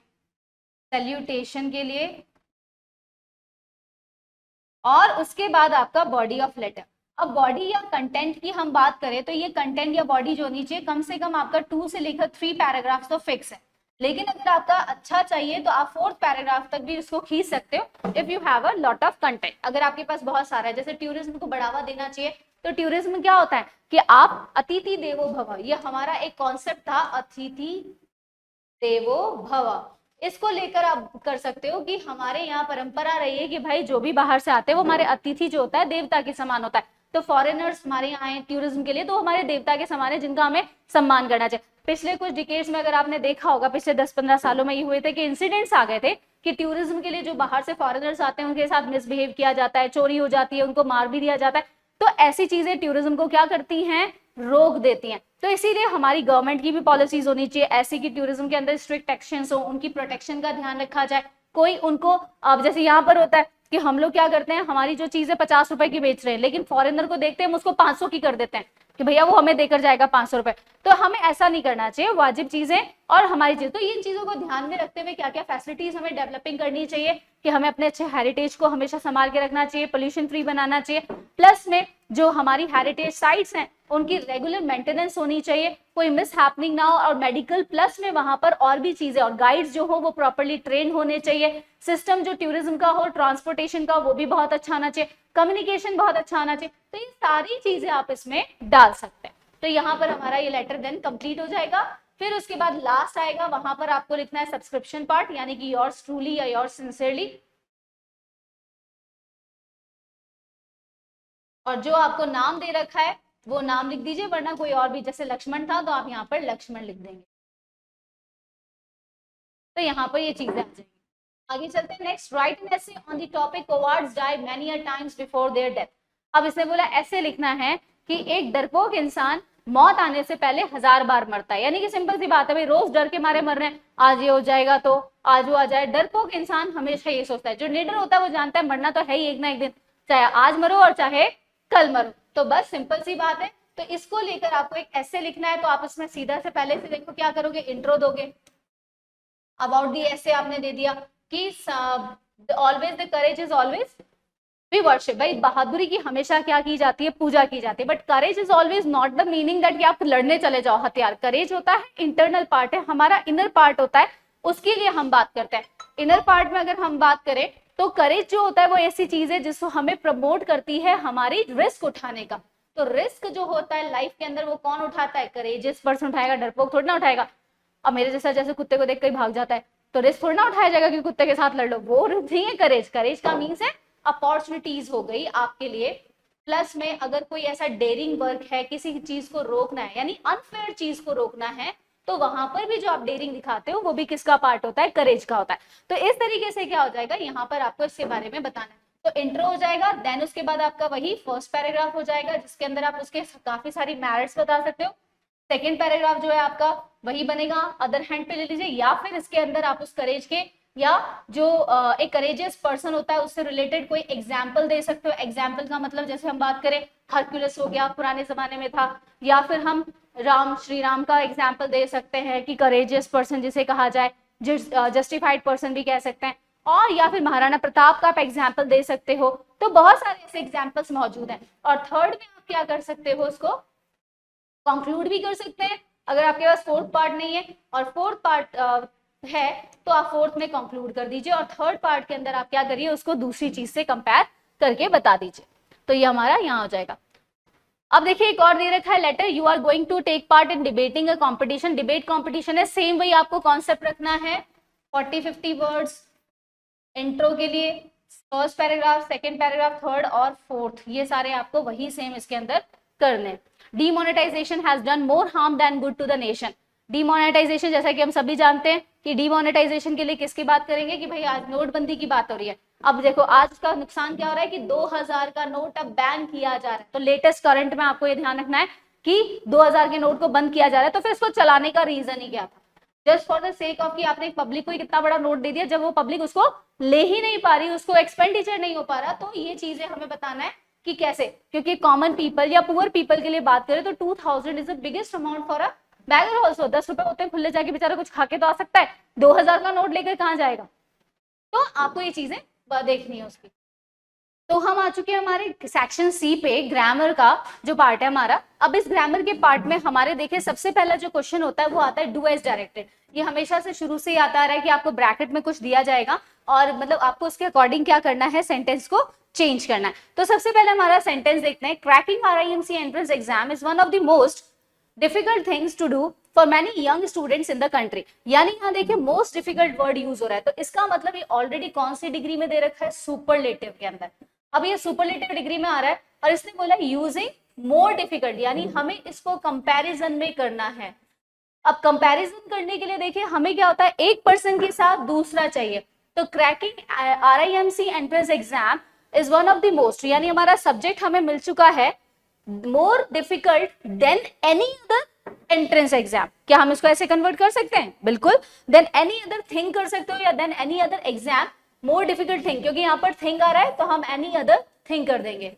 सैल्यूटेशन के लिए, और उसके बाद आपका बॉडी ऑफ लेटर। अब बॉडी या कंटेंट की हम बात करें तो ये कंटेंट या बॉडी जो होनी चाहिए, कम से कम आपका 2 से लेकर 3 पैराग्राफ्स तो फिक्स है। लेकिन अगर आपका अच्छा चाहिए तो आप 4th पैराग्राफ तक भी इसको खींच सकते हो, if you have a lot of content. अगर आपके पास बहुत सारा है, जैसे टूरिज्म को बढ़ावा देना चाहिए, तो टूरिज्म क्या होता है कि आप अतिथि देवो भव, ये हमारा एक कॉन्सेप्ट था, अतिथि देवो भव। इसको लेकर आप कर सकते हो कि हमारे यहाँ परंपरा रही है कि भाई जो भी बाहर से आते हैं वो हमारे अतिथि जो होता है देवता के समान होता है। तो फॉरेनर्स हमारे यहाँ आए टूरिज्म के लिए, तो हमारे देवता के समान है, जिनका हमें सम्मान करना चाहिए। पिछले कुछ डिकेड्स में अगर आपने देखा होगा, पिछले 10-15 सालों में ये हुए थे कि इंसिडेंट्स आ गए थे कि टूरिज्म के लिए जो बाहर से फॉरेनर्स आते हैं उनके साथ मिसबिहेव किया जाता है, चोरी हो जाती है, उनको मार भी दिया जाता है। तो ऐसी चीजें टूरिज्म को क्या करती हैं, रोक देती हैं। तो इसीलिए हमारी गवर्नमेंट की भी पॉलिसीज होनी चाहिए ऐसी कि टूरिज्म के अंदर स्ट्रिक्ट एक्शंस हो, उनकी प्रोटेक्शन का ध्यान रखा जाए। कोई उनको, अब जैसे यहाँ पर होता है कि हम लोग क्या करते हैं, हमारी जो चीजें 50 रुपए की बेच रहे हैं, लेकिन फॉरेनर को देखते हैं हम उसको 500 की कर देते हैं कि भैया वो हमें देकर जाएगा 500 रुपए। तो हमें ऐसा नहीं करना चाहिए, वाजिब चीजें और हमारी चीज। तो इन चीजों को ध्यान में रखते हुए क्या क्या फैसिलिटीज हमें डेवलपिंग करनी चाहिए कि हमें अपने अच्छे हेरिटेज को हमेशा संभाल के रखना चाहिए, पोल्यूशन फ्री बनाना चाहिए। प्लस में जो हमारी हेरिटेज साइट्स हैं उनकी रेगुलर मेंटेनेंस होनी चाहिए, कोई मिस हैपनिंग ना हो। और मेडिकल प्लस में वहां पर और भी चीजें, और गाइड्स जो हो वो प्रॉपर्ली ट्रेन होने चाहिए। सिस्टम जो टूरिज्म का हो, ट्रांसपोर्टेशन का, वो भी बहुत अच्छा आना चाहिए, कम्युनिकेशन बहुत अच्छा आना चाहिए। तो ये सारी चीजें आप इसमें डाल सकते हैं। तो यहाँ पर हमारा ये लेटर देन कंप्लीट हो जाएगा। फिर उसके बाद लास्ट आएगा, वहां पर आपको लिखना है सब्सक्रिप्शन पार्ट, यानी कि योर्स ट्रूली या योर्स सिंसियरली। और जो आपको नाम दे रखा है वो नाम लिख दीजिए, वरना कोई और भी, जैसे लक्ष्मण था तो आप यहाँ पर लक्ष्मण लिख देंगे। तो यहाँ पर ये चीजें आ जाएंगी। आगे चलते हैं। Next, write an essay on the topic cowards die many a times before their death. अब इसने बोला ऐसे लिखना है कि एक डरपोक इंसान मौत आने से पहले 1000 बार मरता है। यानी कि सिंपल सी बात है भाई, रोज डर के मारे मर रहे हैं, आज ये हो जाएगा तो आज वो आ जाए। डरपोक इंसान हमेशा ये सोचता है। जो निडर होता है वो जानता है मरना तो है ही एक ना एक दिन, चाहे आज मरो और चाहे कल मरो। तो बस सिंपल सी बात है। तो इसको लेकर आपको एक ऐसे लिखना है, तो आप इसमें सीधा से पहले से देखो क्या करोगे, इंट्रो दोगे। अबाउट दी ऐसे आपने दे दिया कि always the courage is always we worship. भाई बहादुरी की हमेशा क्या की जाती है, पूजा की जाती है। But courage is always not the meaning that कि आप लड़ने चले जाओ हथियार। करेज होता है इंटरनल पार्ट है, हमारा इनर पार्ट होता है, उसके लिए हम बात करते हैं। इनर पार्ट में अगर हम बात करें तो करेज जो होता है वो ऐसी चीज है जिसको हमें प्रमोट करती है हमारी रिस्क उठाने का। तो रिस्क जो होता है लाइफ के अंदर वो कौन उठाता है, करेजियस पर्सन उठाएगा, डरपोक थोड़ी ना उठाएगा। अब मेरे जैसा जैसे कुत्ते को देख कर भाग जाता है तो रिस्क थोड़ी ना उठाया जाएगा कि कुत्ते के साथ लड़ लो, वो नहीं है करेज। करेज का मीन्स है अपॉर्चुनिटीज हो गई आपके लिए। प्लस में अगर कोई ऐसा डेयरिंग वर्क है, किसी चीज को रोकना है, यानी अनफेयर चीज को रोकना है, तो वहां पर भी जो आप डेयरिंग दिखाते हो वो भी किसका पार्ट होता है, करेज का होता है। तो इस तरीके से क्या हो जाएगा, यहाँ पर आपको इसके बारे में बताना है। तो इंट्रो हो जाएगा, देन उसके बाद आपका वही फर्स्ट पैराग्राफ हो जाएगा जिसके अंदर आप उसके काफी सारी मेरिट्स बता सकते हो। सेकेंड पैराग्राफ जो है आपका वही बनेगा, अदर हैंड पे ले लीजिए, या फिर इसके अंदर आप उस करेज के या जो एक करेजियस पर्सन होता है उससे रिलेटेड कोई एग्जाम्पल दे सकते हो। एग्जाम्पल का मतलब जैसे हम बात करें हरक्यूलिस हो गया, पुराने जमाने में था, या फिर हम श्री राम का एग्जाम्पल दे सकते हैं कि करेजियस पर्सन जिसे कहा जाए, जस्टिफाइड पर्सन भी कह सकते हैं, और या फिर महाराणा प्रताप का आप एग्जाम्पल दे सकते हो। तो बहुत सारे ऐसे एग्जाम्पल्स मौजूद हैं। और थर्ड में आप क्या कर सकते हो, उसको कंक्लूड भी कर सकते हैं अगर आपके पास फोर्थ पार्ट नहीं है, और फोर्थ पार्ट है तो आप फोर्थ में कंक्लूड कर दीजिए, और थर्ड पार्ट के अंदर आप क्या करिए, उसको दूसरी चीज से कंपेयर करके बता दीजिए। तो ये हमारा यहाँ हो जाएगा। अब देखिए एक और दे रखा है letter, you are going to take part in debating a competition. Debate competition है, सेम वही आपको कॉन्सेप्ट रखना है, 40-50 वर्ड्स इंट्रो के लिए, first paragraph, second paragraph, third और फोर्थ, ये सारे आपको वही सेम इसके अंदर करने। Demonetization has done more harm than good to the nation. Demonetization जैसा कि हम सभी जानते हैं कि डीमोनेटाइजेशन के लिए किसकी बात करेंगे कि भाई आज नोटबंदी की बात हो रही है। अब देखो आज का नुकसान क्या हो रहा है कि 2000 का नोट अब बैन किया जा रहा है। तो लेटेस्ट करंट में आपको ये ध्यान रखना है कि 2000 के नोट को बंद किया जा रहा है। तो फिर इसको चलाने का रीजन ही क्या था? Just for the sake of कि आपने एक पब्लिक को कितना बड़ा नोट दे दिया, जब वो पब्लिक उसको ले ही नहीं पा रही, उसको एक्सपेंडिचर नहीं हो पा रहा, तो ये चीजें हमें बताना है कि कैसे, क्योंकि कॉमन पीपल या पुअर पीपल के लिए बात करें तो 2000 is the biggest amount for a bagger also. 10 रुपए होते हैं, खुले जाके बेचारा कुछ खा के तो आ सकता है, 2000 का नोट लेकर कहाँ जाएगा? तो आपको ये चीजें देखनी है उसकी। तो हम आ चुके हैं हमारे सेक्शन सी पे, ग्रामर का जो पार्ट है हमारा। अब इस ग्रामर के पार्ट में हमारे देखिए सबसे पहला जो क्वेश्चन होता है वो आता है डू एज डायरेक्टेड। ये हमेशा से शुरू से ही आता आ रहा है कि आपको ब्रैकेट में कुछ दिया जाएगा और मतलब आपको उसके अकॉर्डिंग क्या करना है, सेंटेंस को चेंज करना है। तो सबसे पहले हमारा सेंटेंस देखते हैं, cracking RIMC entrance exam is one of the most difficult things to do for many young students in the country. यानी यहाँ देखिए मोस्ट डिफिकल्ट वर्ड यूज हो रहा है, तो इसका मतलब ये ऑलरेडी कौन सी डिग्री में दे रखा है? सुपरलेटिव के अंदर। अब ये सुपरलेटिव डिग्री में आ रहा है और इसने बोला यूजिंग मोर डिफिकल्ट, यानी हमें इसको कंपैरिजन में करना है। अब कंपैरिजन करने के लिए देखिए हमें क्या होता है, एक पर्सन के साथ दूसरा चाहिए। तो cracking RIMC entrance exam is one of the most, यानी हमारा सब्जेक्ट हमें मिल चुका है more difficult than any other entrance exam. क्या हम इसको ऐसे कन्वर्ट कर सकते हैं? बिल्कुल, देन एनी अदर थिंग कर सकते हो या than any other exam more difficult thing, क्योंकि यहाँ पर थिंग आ रहा है तो हम एनी अदर थिंग कर देंगे।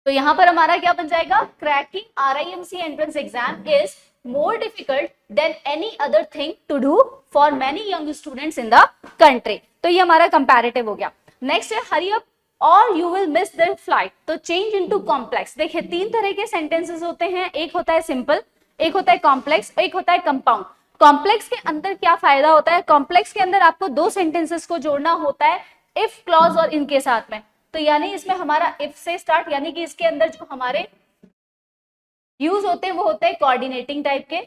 तो यहां पर हमारा क्या बन जाएगा, cracking RIMC entrance exam is more difficult than any other thing to do for many young students in the country. तो ये हमारा कंपैरेटिव हो गया। नेक्स्ट है हरी अप और you will miss the flight. तो चेंज इनटू कॉम्प्लेक्स। देखिए 3 तरह के सेंटेंसेस होते हैं, एक होता है सिंपल, एक होता है कॉम्प्लेक्स, एक होता है कंपाउंड। कॉम्प्लेक्स के अंदर क्या फायदा होता है? कॉम्प्लेक्स के अंदर आपको 2 सेंटेंसेस को जोड़ना होता है इफ क्लॉज और इनके साथ में। तो यानी इसमें हमारा इफ से स्टार्ट, यानी कि इसके अंदर जो हमारे यूज होते हैं वो होते हैं कोऑर्डिनेटिंग टाइप के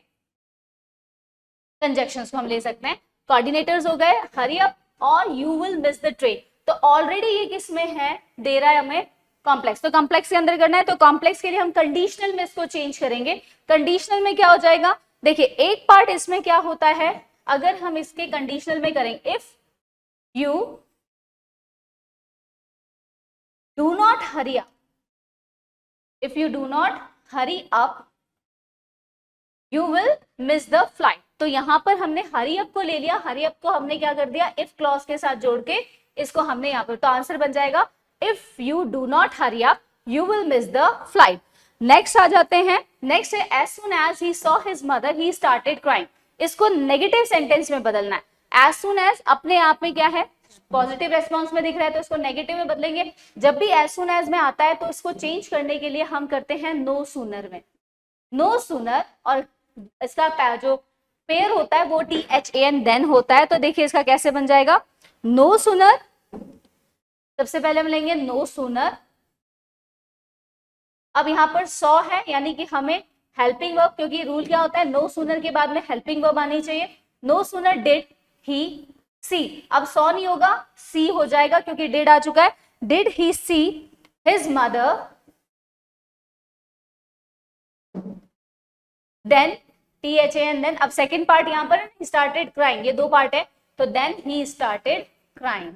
कंजक्शंस को हम ले सकते हैं। कोऑर्डिनेटर्स हो गए हरी अप और you will miss the train. तो ऑलरेडी ये किस में है, दे रहा है हमें कॉम्प्लेक्स, तो कॉम्प्लेक्स के अंदर करना है। तो कॉम्प्लेक्स के लिए हम कंडीशनल में इसको चेंज करेंगे। कंडीशनल में क्या हो जाएगा, देखिए एक पार्ट इसमें क्या होता है, अगर हम इसके कंडीशनल में करेंगे if you do not hurry up, if you do not hurry up you will miss the flight। तो यहां पर हमने hurry up को ले लिया, hurry up को हमने क्या कर दिया, if clause के साथ जोड़ के इसको हमने यहाँ पर, तो आंसर बन जाएगा if you do not hurry up you will miss the flight। Next आ जाते हैं, नेक्स्ट है as soon as he saw his mother he started crying। इसको नेगेटिव सेंटेंस में बदलना है। as soon as अपने आप में क्या है, पॉजिटिव रेस्पॉन्स में दिख रहा है तो इसको नेगेटिव में बदलेंगे। जब भी as soon as में आता है तो इसको चेंज करने के लिए हम करते हैं no sooner में, no sooner, और इसका जो पेयर होता है वो THAN then होता है। तो देखिए इसका कैसे बन जाएगा, no sooner, सबसे पहले हम लेंगे no sooner। अब यहाँ पर सॉ है, यानी कि हमें हेल्पिंग वर्ब, क्योंकि रूल क्या होता है नो सूनर के बाद में हेल्पिंग वर्ब आनी चाहिए। नो सूनर डिड ही सी, अब सॉ नहीं होगा सी हो जाएगा क्योंकि डिड आ चुका है। Did he see his mother then THAN than. अब सेकेंड पार्ट यहाँ पर स्टार्टेड क्राइंग, ये 2 पार्ट है, तो देन ही स्टार्टेड क्राइंग।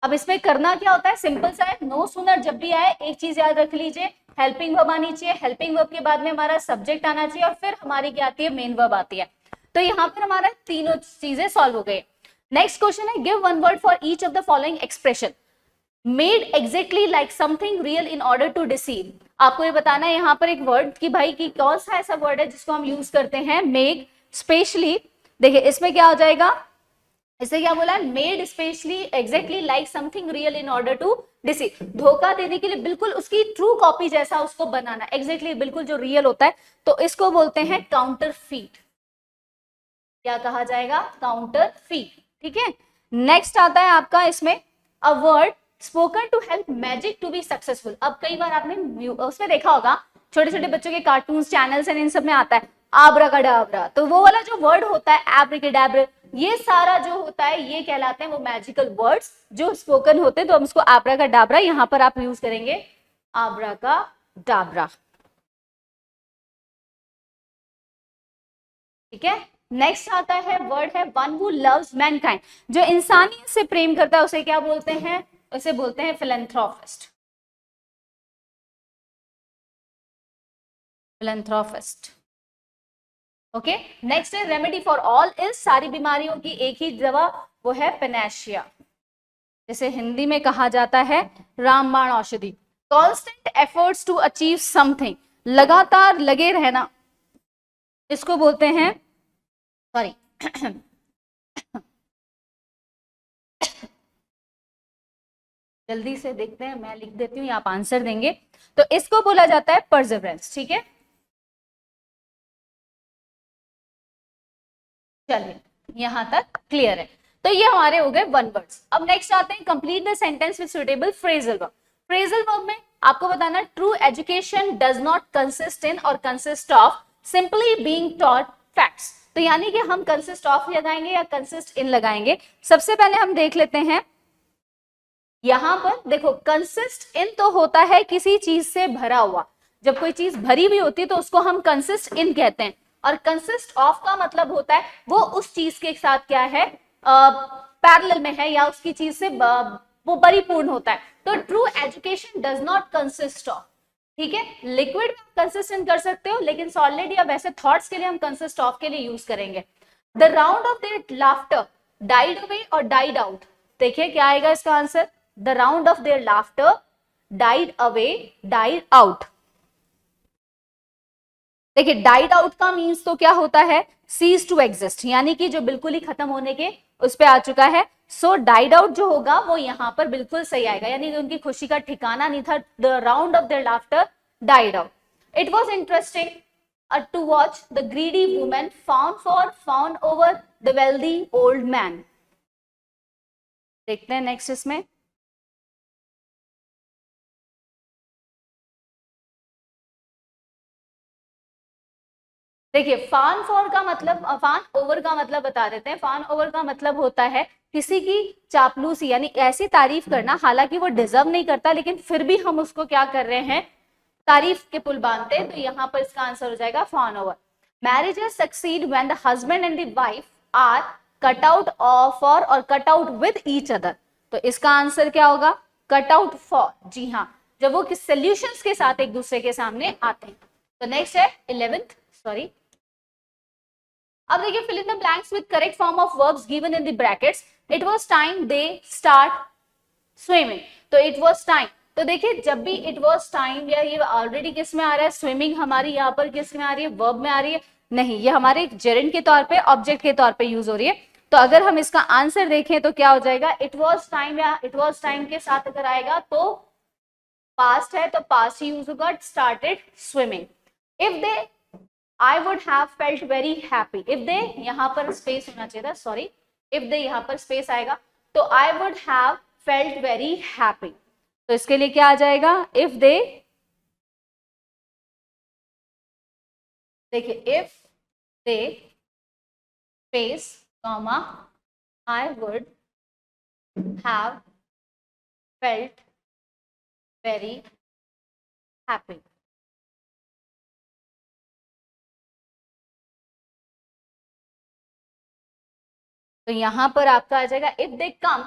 अब इसमें करना क्या होता है, सिंपल सा है, नो सूनर जब भी आए एक चीज याद रख लीजिए, हेल्पिंग वर्ब आनी चाहिए, हेल्पिंग वर्ब के बाद में हमारा सब्जेक्ट आना चाहिए और फिर हमारी क्या आती है, मेन वर्ब आती है। तो यहाँ पर हमारा तीनों चीजें सॉल्व हो गई। नेक्स्ट क्वेश्चन है, give one word for each of the following expression made exactly like something real in order to deceive. आपको ये बताना है यहाँ पर एक वर्ड कि भाई कि कौन सा ऐसा वर्ड है जिसको हम यूज करते हैं, मेक स्पेशली। देखिए इसमें क्या हो जाएगा, इसे क्या बोला है, made specially exactly like something real in order to deceive. धोखा देने के लिए बिल्कुल उसकी ट्रू कॉपी जैसा उसको बनाना, एग्जैक्टली बिल्कुल जो रियल होता है, तो इसको बोलते हैं काउंटरफीट। क्या कहा जाएगा, काउंटरफीट। ठीक है, नेक्स्ट आता है आपका इसमें a word spoken to help magic to be successful. अब कई बार आपने उसमें देखा होगा, छोटे छोटे बच्चों के कार्टून चैनल्स एंड इन सब में आता है आब्राकाडाब्रा, तो वो वाला जो वर्ड होता है एब्रिकेडाब्रा, ये सारा जो होता है ये कहलाते हैं वो मैजिकल वर्ड्स जो स्पोकन होते हैं, तो हम उसको आब्राकाडाब्रा, यहाँ पर आप यूज करेंगे आब्राकाडाब्रा। ठीक है, नेक्स्ट आता है वर्ड है वन हु लव्स मैनकाइंड, जो इंसानियत से प्रेम करता है उसे क्या बोलते हैं, उसे बोलते हैं फिलैंथ्रोपिस्ट। फिलैंथ्रोपिस्ट। ओके, नेक्स्ट है रेमेडी फॉर ऑल इल्स, सारी बीमारियों की एक ही दवा, वो है पेनेशिया, जैसे हिंदी में कहा जाता है रामबाण औषधि। Constant efforts to achieve something, लगातार लगे रहना, इसको बोलते हैं, सॉरी जल्दी से देखते हैं, मैं लिख देती हूँ, आप आंसर देंगे, तो इसको बोला जाता है परसेवरेंस। ठीक है, चलिए यहां तक क्लियर है, तो ये हमारे हो गए वन वर्ड्स। अब नेक्स्ट आते हैं complete the sentence with suitable phrasal verb. Phrasal verb में आपको बताना true education does not consist in और consist of simply being taught facts, तो यानी कि हम कंसिस्ट ऑफ लगाएंगे या कंसिस्ट इन लगाएंगे। सबसे पहले हम देख लेते हैं, यहां पर देखो कंसिस्ट इन तो होता है किसी चीज से भरा हुआ, जब कोई चीज भरी हुई होती है तो उसको हम कंसिस्ट इन कहते हैं, और कंसिस्ट ऑफ का मतलब होता है वो उस चीज के साथ क्या है, पैरेलल में है या उसकी चीज से वो परिपूर्ण होता है। तो true education does not consist of, ठीक है, लिक्विड में कंसिस्ट इन कर सकते हो, लेकिन सॉलिड या वैसे थॉट्स के लिए हम कंसिस्ट ऑफ के लिए यूज करेंगे। The round of their laughter died away और डाइड आउट, देखिए क्या आएगा इसका answer, the round of their laughter died away died out. देखिए डाइड आउट का मीन्स तो क्या होता है, सीज टू एग्जिस्ट, यानी कि जो बिल्कुल ही खत्म होने के उस पे आ चुका है। सो डाइड आउट जो होगा वो यहां पर बिल्कुल सही आएगा, यानी कि उनकी खुशी का ठिकाना नहीं था। The round of their laughter died out. It was interesting to watch the greedy woman found over the wealthy old man. देखते हैं नेक्स्ट इसमें, देखिए फान फॉर का मतलब, फान ओवर का मतलब बता देते हैं। फान ओवर का मतलब होता है किसी की चापलूसी, यानी ऐसी तारीफ करना हालांकि वो डिजर्व नहीं करता, लेकिन फिर भी हम उसको क्या कर रहे हैं, तारीफ के पुल बांधते हैं। तो यहाँ पर इसका आंसर हो जाएगा fawn over. Marriages succeed when the husband and the wife are cut out for और cut out with each other, तो इसका आंसर क्या होगा, कट आउट फॉर। जी हाँ, जब वो किस सॉल्यूशंस के साथ एक दूसरे के सामने आते हैं। तो नेक्स्ट है 11th, सॉरी, अब देखिए fill in the blanks with correct form of verbs given in the brackets. It was time they start swimming. तो it was time, तो देखिए जब भी it was time या ये ऑलरेडी किस में आ रहा है, स्विमिंग हमारी यहाँ पर किस में आ रही है, वर्ब में आ रही है, नहीं, ये हमारे जेरेंड के तौर पे, ऑब्जेक्ट के तौर पे यूज हो रही है। तो अगर हम इसका आंसर देखें तो क्या हो जाएगा, it was time या it was time के साथ अगर आएगा तो पास्ट है तो पास्ट ही यूज होगा, started swimming. If they I would have felt very happy. If they, यहाँ पर स्पेस होना चाहिए था, सॉरी, if they यहाँ पर स्पेस आएगा तो I would have felt very happy. तो इसके लिए क्या आ जाएगा, if they, देखिए if they space comma I would have felt very happy. तो यहां पर आपका आ जाएगा if they come,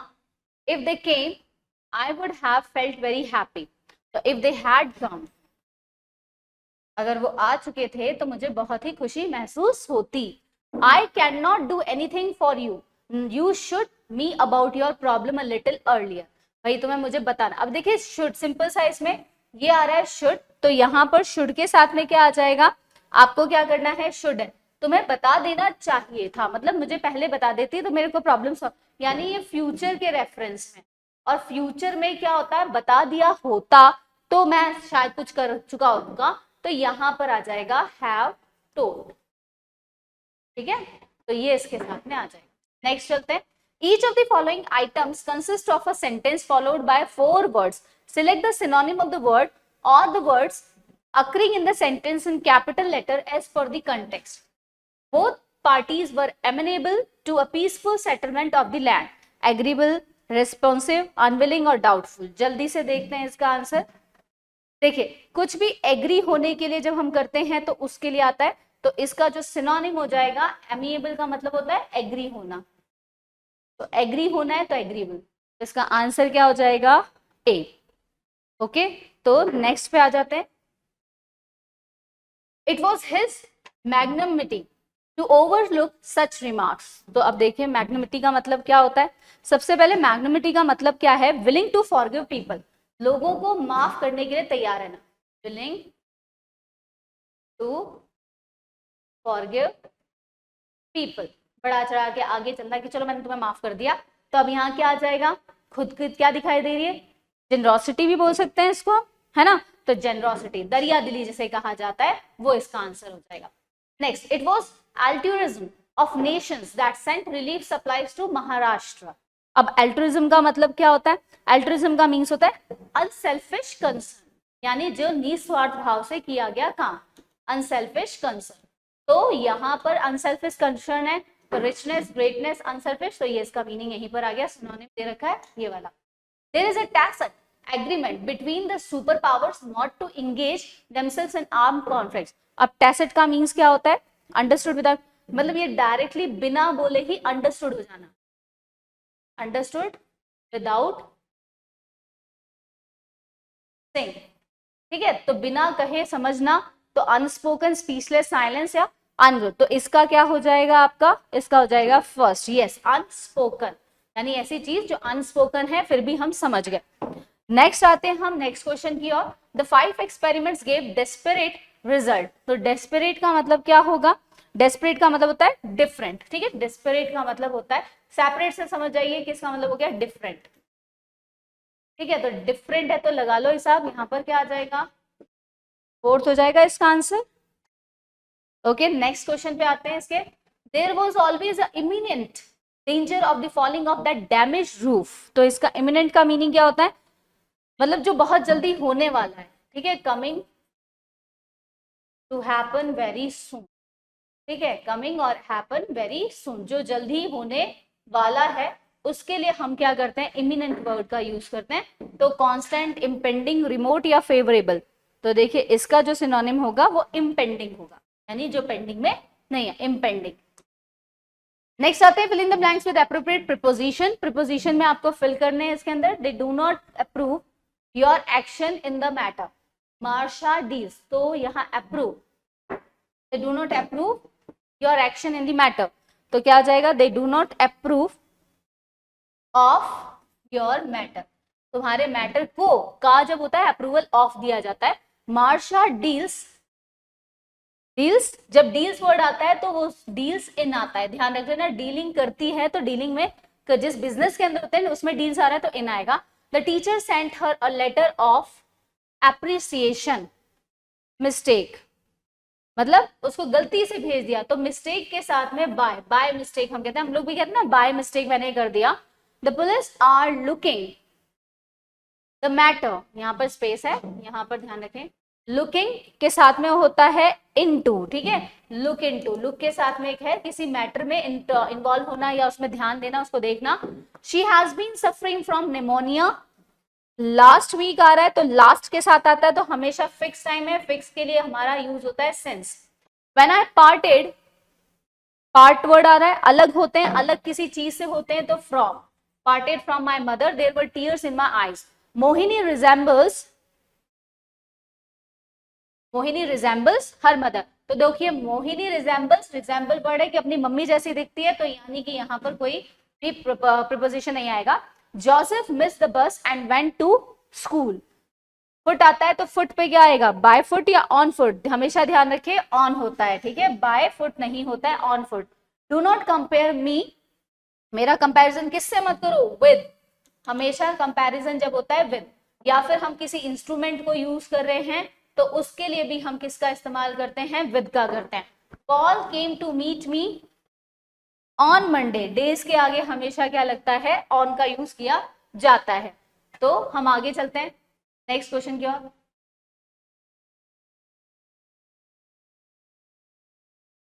if they came I would have felt very happy. तो इफ दे हैड कम, अगर वो आ चुके थे तो मुझे बहुत ही खुशी महसूस होती। I can not do anything for you, you should me about your problem a little earlier. भाई तुम्हें मुझे बताना। अब देखिए शुड सिंपल सा इसमें ये आ रहा है शुड, तो यहाँ पर शुड के साथ में क्या आ जाएगा, आपको क्या करना है, शुड तुम्हें बता देना चाहिए था, मतलब मुझे पहले बता देती तो मेरे को प्रॉब्लम सॉल्व, यानी ये फ्यूचर के रेफरेंस में, और फ्यूचर में क्या होता है, बता दिया होता तो मैं शायद कुछ कर चुका होगा, तो यहां पर आ जाएगा हैव टोल्ड। ठीक है, तो ये इसके साथ में आ जाएगा। नेक्स्ट चलते हैं। Each of the following items consist of a sentence followed by 4 words, select the synonym of the word और the words occurring in the sentence in capital letter as per the context. Both parties were amenable to a peaceful settlement of the land. Agreeable, responsive, unwilling और doubtful. जल्दी से देखते हैं इसका answer. देखिए, कुछ भी एग्री होने के लिए जब हम करते हैं तो उसके लिए आता है, तो इसका जो सिनोनिम हो जाएगा, एमिएबल का मतलब होता है एग्री होना, तो एग्री होना है तो एग्रीबल, तो इसका आंसर क्या हो जाएगा? ए। ओके, तो नेक्स्ट पे आ जाते हैं। It was his magnanimity to overlook such remarks. तो अब देखिए मैग्नेमिटी का मतलब क्या होता है। सबसे पहले मैग्नेमिटी का मतलब क्या है? विलिंग टू फॉरगिव पीपल, लोगों को माफ करने के लिए तैयार रहना। विलिंग टू फॉरगिव पीपल, बड़ा चढ़ा के आगे चलता कि चलो मैंने तुम्हें माफ कर दिया, तो अब यहाँ क्या आ जाएगा? खुद क्या दिखाई दे रही है? जेनरोसिटी भी बोल सकते हैं इसको, है ना? तो जेनरोसिटी, दरिया दिली जिसे कहा जाता है, वो इसका आंसर हो जाएगा। Next, it was altruism of nations that sent relief supplies to Maharashtra. अब अल्ट्रुइज्म का मतलब क्या होता है? अल्ट्रुइज्म का मीन्स होता है अनसेल्फिश कंसर्न, यानी जो निस्वार्थ भाव से किया गया काम, अनसेल्फिश कंसर्न। तो यहाँ पर अनसेल्फिश कंसर्न है, तो रिचनेस, ग्रेटनेस, अनसेल्फिश, तो ये इसका मीनिंग यहीं पर आ गया, सिनोनिम दे रखा है ये वाला। There is a tact agreement between the superpowers not to engage themselves in armed conflicts. अब tacit का मीन्स क्या होता है? understood without, मतलब ये डायरेक्टली बिना बोले ही understood हो जाना, understood without saying, ठीक है? तो बिना कहे समझना, तो unspoken, speechless, silence या unwritten, तो इसका क्या हो जाएगा आपका? इसका हो जाएगा फर्स्ट, यस, unspoken, यानी ऐसी चीज जो unspoken है फिर भी हम समझ गए। नेक्स्ट आते हैं हम नेक्स्ट क्वेश्चन की ओर। The 5 experiments gave desperate result. तो डेस्परेट का मतलब क्या होगा? डेस्परेट का मतलब होता है डिफरेंट, ठीक है? डेस्परेट का मतलब होता है, सेपरेट से समझ जाइए कि इसका मतलब हो गया डिफरेंट, ठीक है? तो डिफरेंट है तो लगा लो हिसाब, यहाँ पर क्या आ जाएगा? फोर्थ हो जाएगा इसका आंसर। ओके, नेक्स्ट क्वेश्चन पे आते हैं इसके। There was always a imminent danger of the falling of that damaged roof. तो इसका इमिनेंट का मीनिंग क्या होता है? मतलब जो बहुत जल्दी होने वाला है, ठीक है? Coming to happen very soon, ठीक है? कमिंग और हैपन वेरी सून, जो जल्दी होने वाला है उसके लिए हम क्या करते हैं? इमिनेंट वर्ड का यूज करते हैं। तो कांस्टेंट, इम्पेंडिंग, रिमोट या फेवरेबल, तो देखिए इसका जो सिनोनिम होगा वो इम्पेंडिंग होगा, यानी जो पेंडिंग में नहीं है, इम्पेंडिंग। नेक्स्ट आते हैं fill in the blanks with appropriate preposition. Preposition में आपको फिल करने हैं इसके अंदर। They do not approve your action in the matter, Marsha deals, तो यहाँ approve, they do not approve your action in the matter, तो क्या आ जाएगा? They do not approve of your matter, तुम्हारे मैटर को, का जब होता है अप्रूवल ऑफ दिया जाता है। मार्शा डील्स, डील्स, जब डील्स वर्ड आता है तो वो डील्स इन आता है, ध्यान रख लेना। डीलिंग करती है तो डीलिंग में जिस बिजनेस के अंदर होते हैं उसमें डील्स आ रहा है तो इन आएगा। The teacher sent her a letter of appreciation mistake, मतलब उसको गलती से भेज दिया, तो मिस्टेक के साथ में बाय, बाय मिस्टेक हम कहते हैं, हम लोग भी कहते हैं ना बाय मिस्टेक मैंने कर दिया। The police are looking the matter, यहाँ पर स्पेस है, यहाँ पर ध्यान रखें। लुकिंग के साथ में होता है इनटू, ठीक है? लुक इनटू, लुक के साथ में एक है किसी मैटर में इन्वॉल्व होना या उसमें ध्यान देना, उसको देखना। She has been suffering from pneumonia, last week आ रहा है तो लास्ट के साथ आता है तो हमेशा फिक्स टाइम है, फिक्स के लिए हमारा यूज होता है since. When I parted, part word आ रहा है, अलग होते हैं, अलग किसी चीज से होते हैं तो from, parted from my mother, there were tears in my eyes. Mohini resembles, Mohini resembles her mother, तो देखिए मोहिनी रिजेंबल्स, रिजेंबल वर्ड है कि अपनी मम्मी जैसी दिखती है, तो यानी कि यहाँ पर कोई भी प्रीपोजिशन नहीं आएगा। Joseph miss the bus and went to school, foot आता है तो फुट पे क्या आएगा? बाय फुट या ऑन फुट, हमेशा ध्यान रखिए ऑन होता है, ठीक है? बाय फुट नहीं होता है, on foot. Do not compare me, मेरा कंपैरिजन किससे मत करो? विद, हमेशा कंपैरिजन जब होता है विद, या फिर हम किसी इंस्ट्रूमेंट को यूज कर रहे हैं तो उसके लिए भी हम किसका इस्तेमाल करते हैं? विद का करते हैं। Paul came to meet me on Monday, days के आगे हमेशा क्या लगता है, ऑन का यूज किया जाता है। तो हम आगे चलते हैं नेक्स्ट क्वेश्चन की ओर।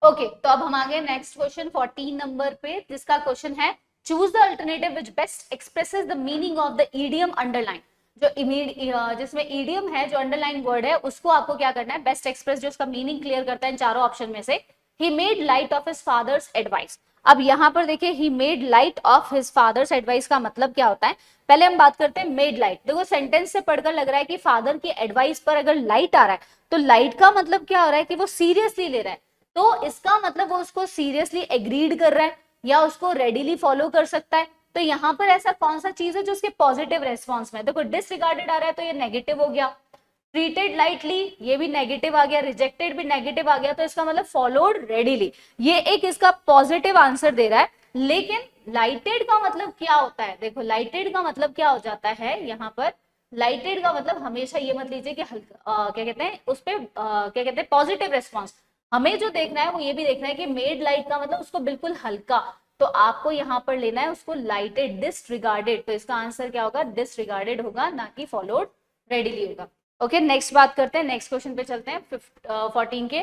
ओके, तो अब हम आ गए नेक्स्ट क्वेश्चन 14 नंबर पे, जिसका क्वेश्चन है choose the alternative which best expresses the meaning of the idiom underline. जो जिसमें ईडियम है, जो अंडरलाइन वर्ड है, उसको आपको क्या करना है, बेस्ट एक्सप्रेस, जो उसका मीनिंग क्लियर करता है इन चारों ऑप्शन में से। He made light of his father's advice. अब यहाँ पर देखिए, he made light of his father's advice का मतलब क्या होता है। पहले हम बात करते हैं मेड लाइट। देखो सेंटेंस से पढ़कर लग रहा है कि फादर की एडवाइस पर अगर लाइट आ रहा है, तो लाइट का मतलब क्या हो रहा है कि वो सीरियसली ले रहा है। तो इसका मतलब वो उसको सीरियसली एग्रीड कर रहा है या उसको रेडीली फॉलो कर सकता है। तो यहाँ पर ऐसा कौन सा चीज है जो उसके पॉजिटिव रेस्पॉन्स में, देखो डिसरिगार्डेड आ रहा है तो ये नेगेटिव हो गया, ट्रीटेड लाइटली ये भी नेगेटिव आ गया, रिजेक्टेड भी नेगेटिव आ गया, तो इसका मतलब फॉलोड रेडीली, ये एक इसका पॉजिटिव आंसर दे रहा है। लेकिन लाइटेड का मतलब क्या होता है, देखो लाइटेड का मतलब क्या हो जाता है यहाँ पर। लाइटेड का मतलब हमेशा ये मत लीजिए कि हल्का क्या कहते हैं उस पे क्या कहते हैं पॉजिटिव रेस्पॉन्स। हमें जो देखना है वो ये भी देखना है कि मेड लाइट का मतलब उसको बिल्कुल हल्का, तो आपको यहाँ पर लेना है उसको लाइटेड, डिसरिगार्डेड। तो इसका आंसर क्या होगा, डिसरिगार्डेड होगा, ना कि फॉलोड रेडीली होगा। ओके, नेक्स्ट बात करते हैं, नेक्स्ट क्वेश्चन पे चलते हैं 14 के।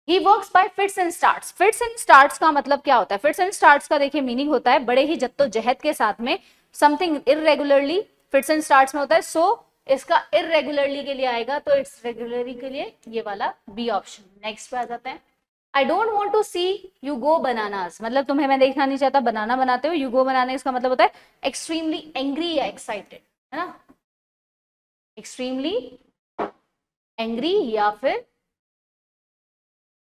He works by fits and starts. Fits and starts का मतलब क्या होता है, फिट्स एंड स्टार्ट्स का देखिए मीनिंग होता है बड़े ही जद्दोजहद के साथ में, something irregularly fits and starts में होता है। सो इसका इरेगुलरली के लिए आएगा, तो इट्स रेगुलरली के लिए ये वाला बी ऑप्शन। नेक्स्ट पे आ जाते हैं। I don't want to see you go bananas, मतलब तुम्हें मैं देखना नहीं चाहता बनाना बनाते हो। यू गो बनाने इसका मतलब होता है एक्सट्रीमली एंग्री या एक्साइटेड, है ना, एक्सट्रीमली एंग्री या फिर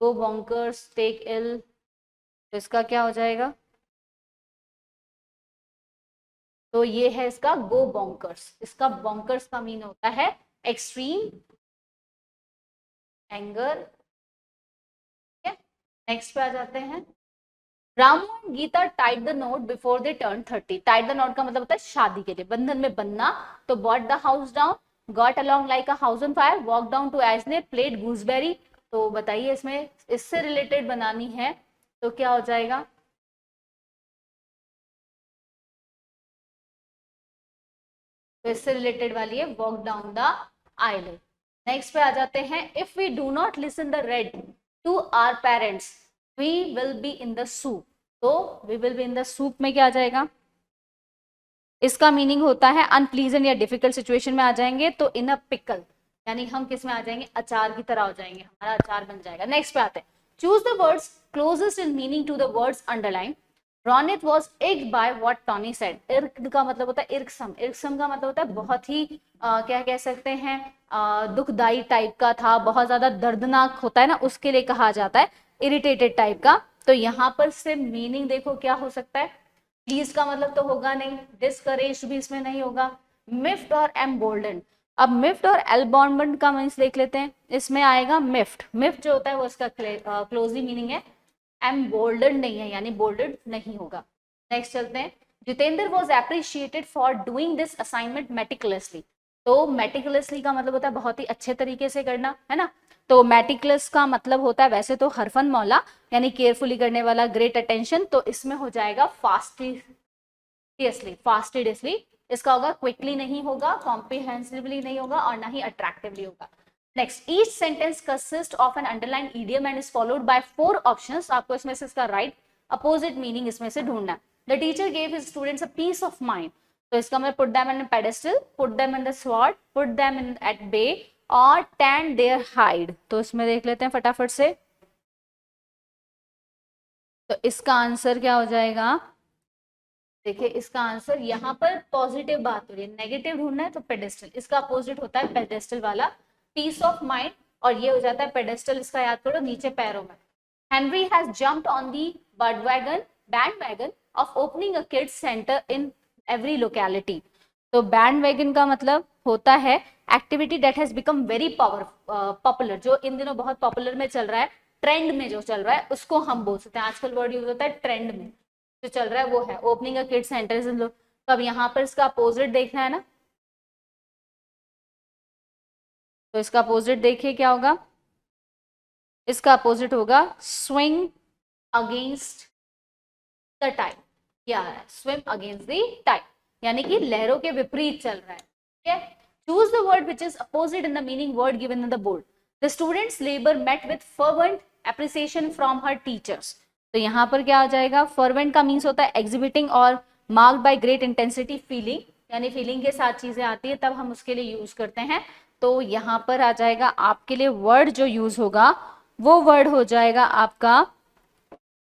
गो बॉन्कर्स, टेक इल, तो इसका क्या हो जाएगा, तो ये है इसका गो बॉन्कर्स। इसका बॉन्कर्स का मीन होता है एक्सट्रीम एंगर। नेक्स्ट पे आ जाते हैं। Ramu and Geeta tied the knot before they turn 30। Tied the knot का मतलब होता है शादी के लिए बंधन में बनना। तो brought the house down, got along like a house on fire, walk down to आइसनेर, प्लेड गूसबेरी। तो बताइए इसमें इससे रिलेटेड बनानी है तो क्या हो जाएगा, तो इससे रिलेटेड वाली है वॉक डाउन द आइलैंड। नेक्स्ट पे आ जाते हैं। If we do not listen the red to our parents we will be in the soup. तो we will be in the soup में क्या आ जाएगा, इसका मीनिंग होता है अनप्लीजेंट या डिफिकल्ट सिचुएशन में आ जाएंगे, तो इन अ पिकल, यानी हम किस में आ जाएंगे, अचार की तरह हो जाएंगे, हमारा अचार बन जाएगा। नेक्स्ट पे आते हैं। Choose the words closest in meaning to the words underline. Ronit was irked by what Tony said. Irked का मतलब होता है इर्कसम। इर्कसम का मतलब होता है बहुत ही क्या कह सकते हैं, दुखदाई टाइप का था, बहुत ज्यादा दर्दनाक होता है ना, उसके लिए कहा जाता है इरिटेटेड टाइप का। तो यहाँ पर से मीनिंग देखो क्या हो सकता है, प्लीज का मतलब तो होगा नहीं, डिस्करेज भी इसमें नहीं होगा, मिफ्ट और एम्बोल्डन। अब मिफ्ट और एल्बॉन्डन का मीन्स देख लेते हैं। इसमें आएगा मिफ्ट, मिफ्ट जो होता है वो इसका क्लोजली मीनिंग है, एम्बोल्डन नहीं है, यानी बोल्डेड नहीं होगा। नेक्स्ट चलते हैं। Jitendra was appreciated for doing this assignment meticulously. तो मेटिकुलसली का मतलब होता है बहुत ही अच्छे तरीके से करना, है ना। तो मेटिकुलस का मतलब होता है वैसे तो हरफन मौला, यानी केयरफुली करने वाला, ग्रेट अटेंशन। तो इसमें हो जाएगा फास्टिडियसली, फास्टिडियसली। इसका होगा क्विकली नहीं होगा, कॉम्प्रिहेंसिवली नहीं होगा, और ना ही अट्रैक्टिवली होगा। Next, each sentence consist of an underline idiom and is followed by 4 options. आपको इसमें से इसका राइट अपोजिट मीनिंग इसमें से ढूंढना है। The teacher gave his students a piece of mind. तो इसका मतलब put them in pedestal, put them in the sword, put them in at bay, और टैंड देयर हाइड। तो इसमें देख लेते हैं फटाफट से। तो इसका आंसर क्या हो जाएगा, देखिए इसका आंसर यहाँ पर पॉजिटिव बात हो रही है, नेगेटिव ढूंढना है तो पेडेस्टल, इसका अपोजिट होता है पेडेस्टल वाला, पीस ऑफ माइंड, और ये हो जाता है पेडेस्टल। इसका याद करो नीचे पैरों में। Henry has jumped on the band wagon of opening a kids centre in every locality. तो बैंड वैगन का मतलब होता है activity that has become very popular, जो इन दिनों बहुत पॉपुलर में चल रहा है, ट्रेंड में जो चल रहा है उसको हम बोल सकते हैं। आजकल वर्ड यूज होता है ट्रेंड में, जो चल रहा है वो है ओपनिंग अ किड सेंटर्स इन लोग। तो अब यहाँ पर इसका अपोजिट देखना है ना, तो इसका अपोजिट देखिए क्या होगा, इसका अपोजिट होगा स्विंग अगेंस्ट द टाइड, क्या है, स्विम अगेंस्ट द टाइड, यानी कि लहरों के विपरीत चल रहा है, ठीक है। Choose the word which is opposite in the meaning word given in the board. The students labour met with fervent appreciation from her teachers. तो यहाँ पर क्या आ जाएगा, फर्वेंट का मीन्स होता है एग्जिबिटिंग और marked by great intensity feeling, यानी फीलिंग के साथ चीजें आती है तब हम उसके लिए यूज करते हैं। तो यहाँ पर आ जाएगा आपके लिए वर्ड जो यूज होगा वो वर्ड हो जाएगा आपका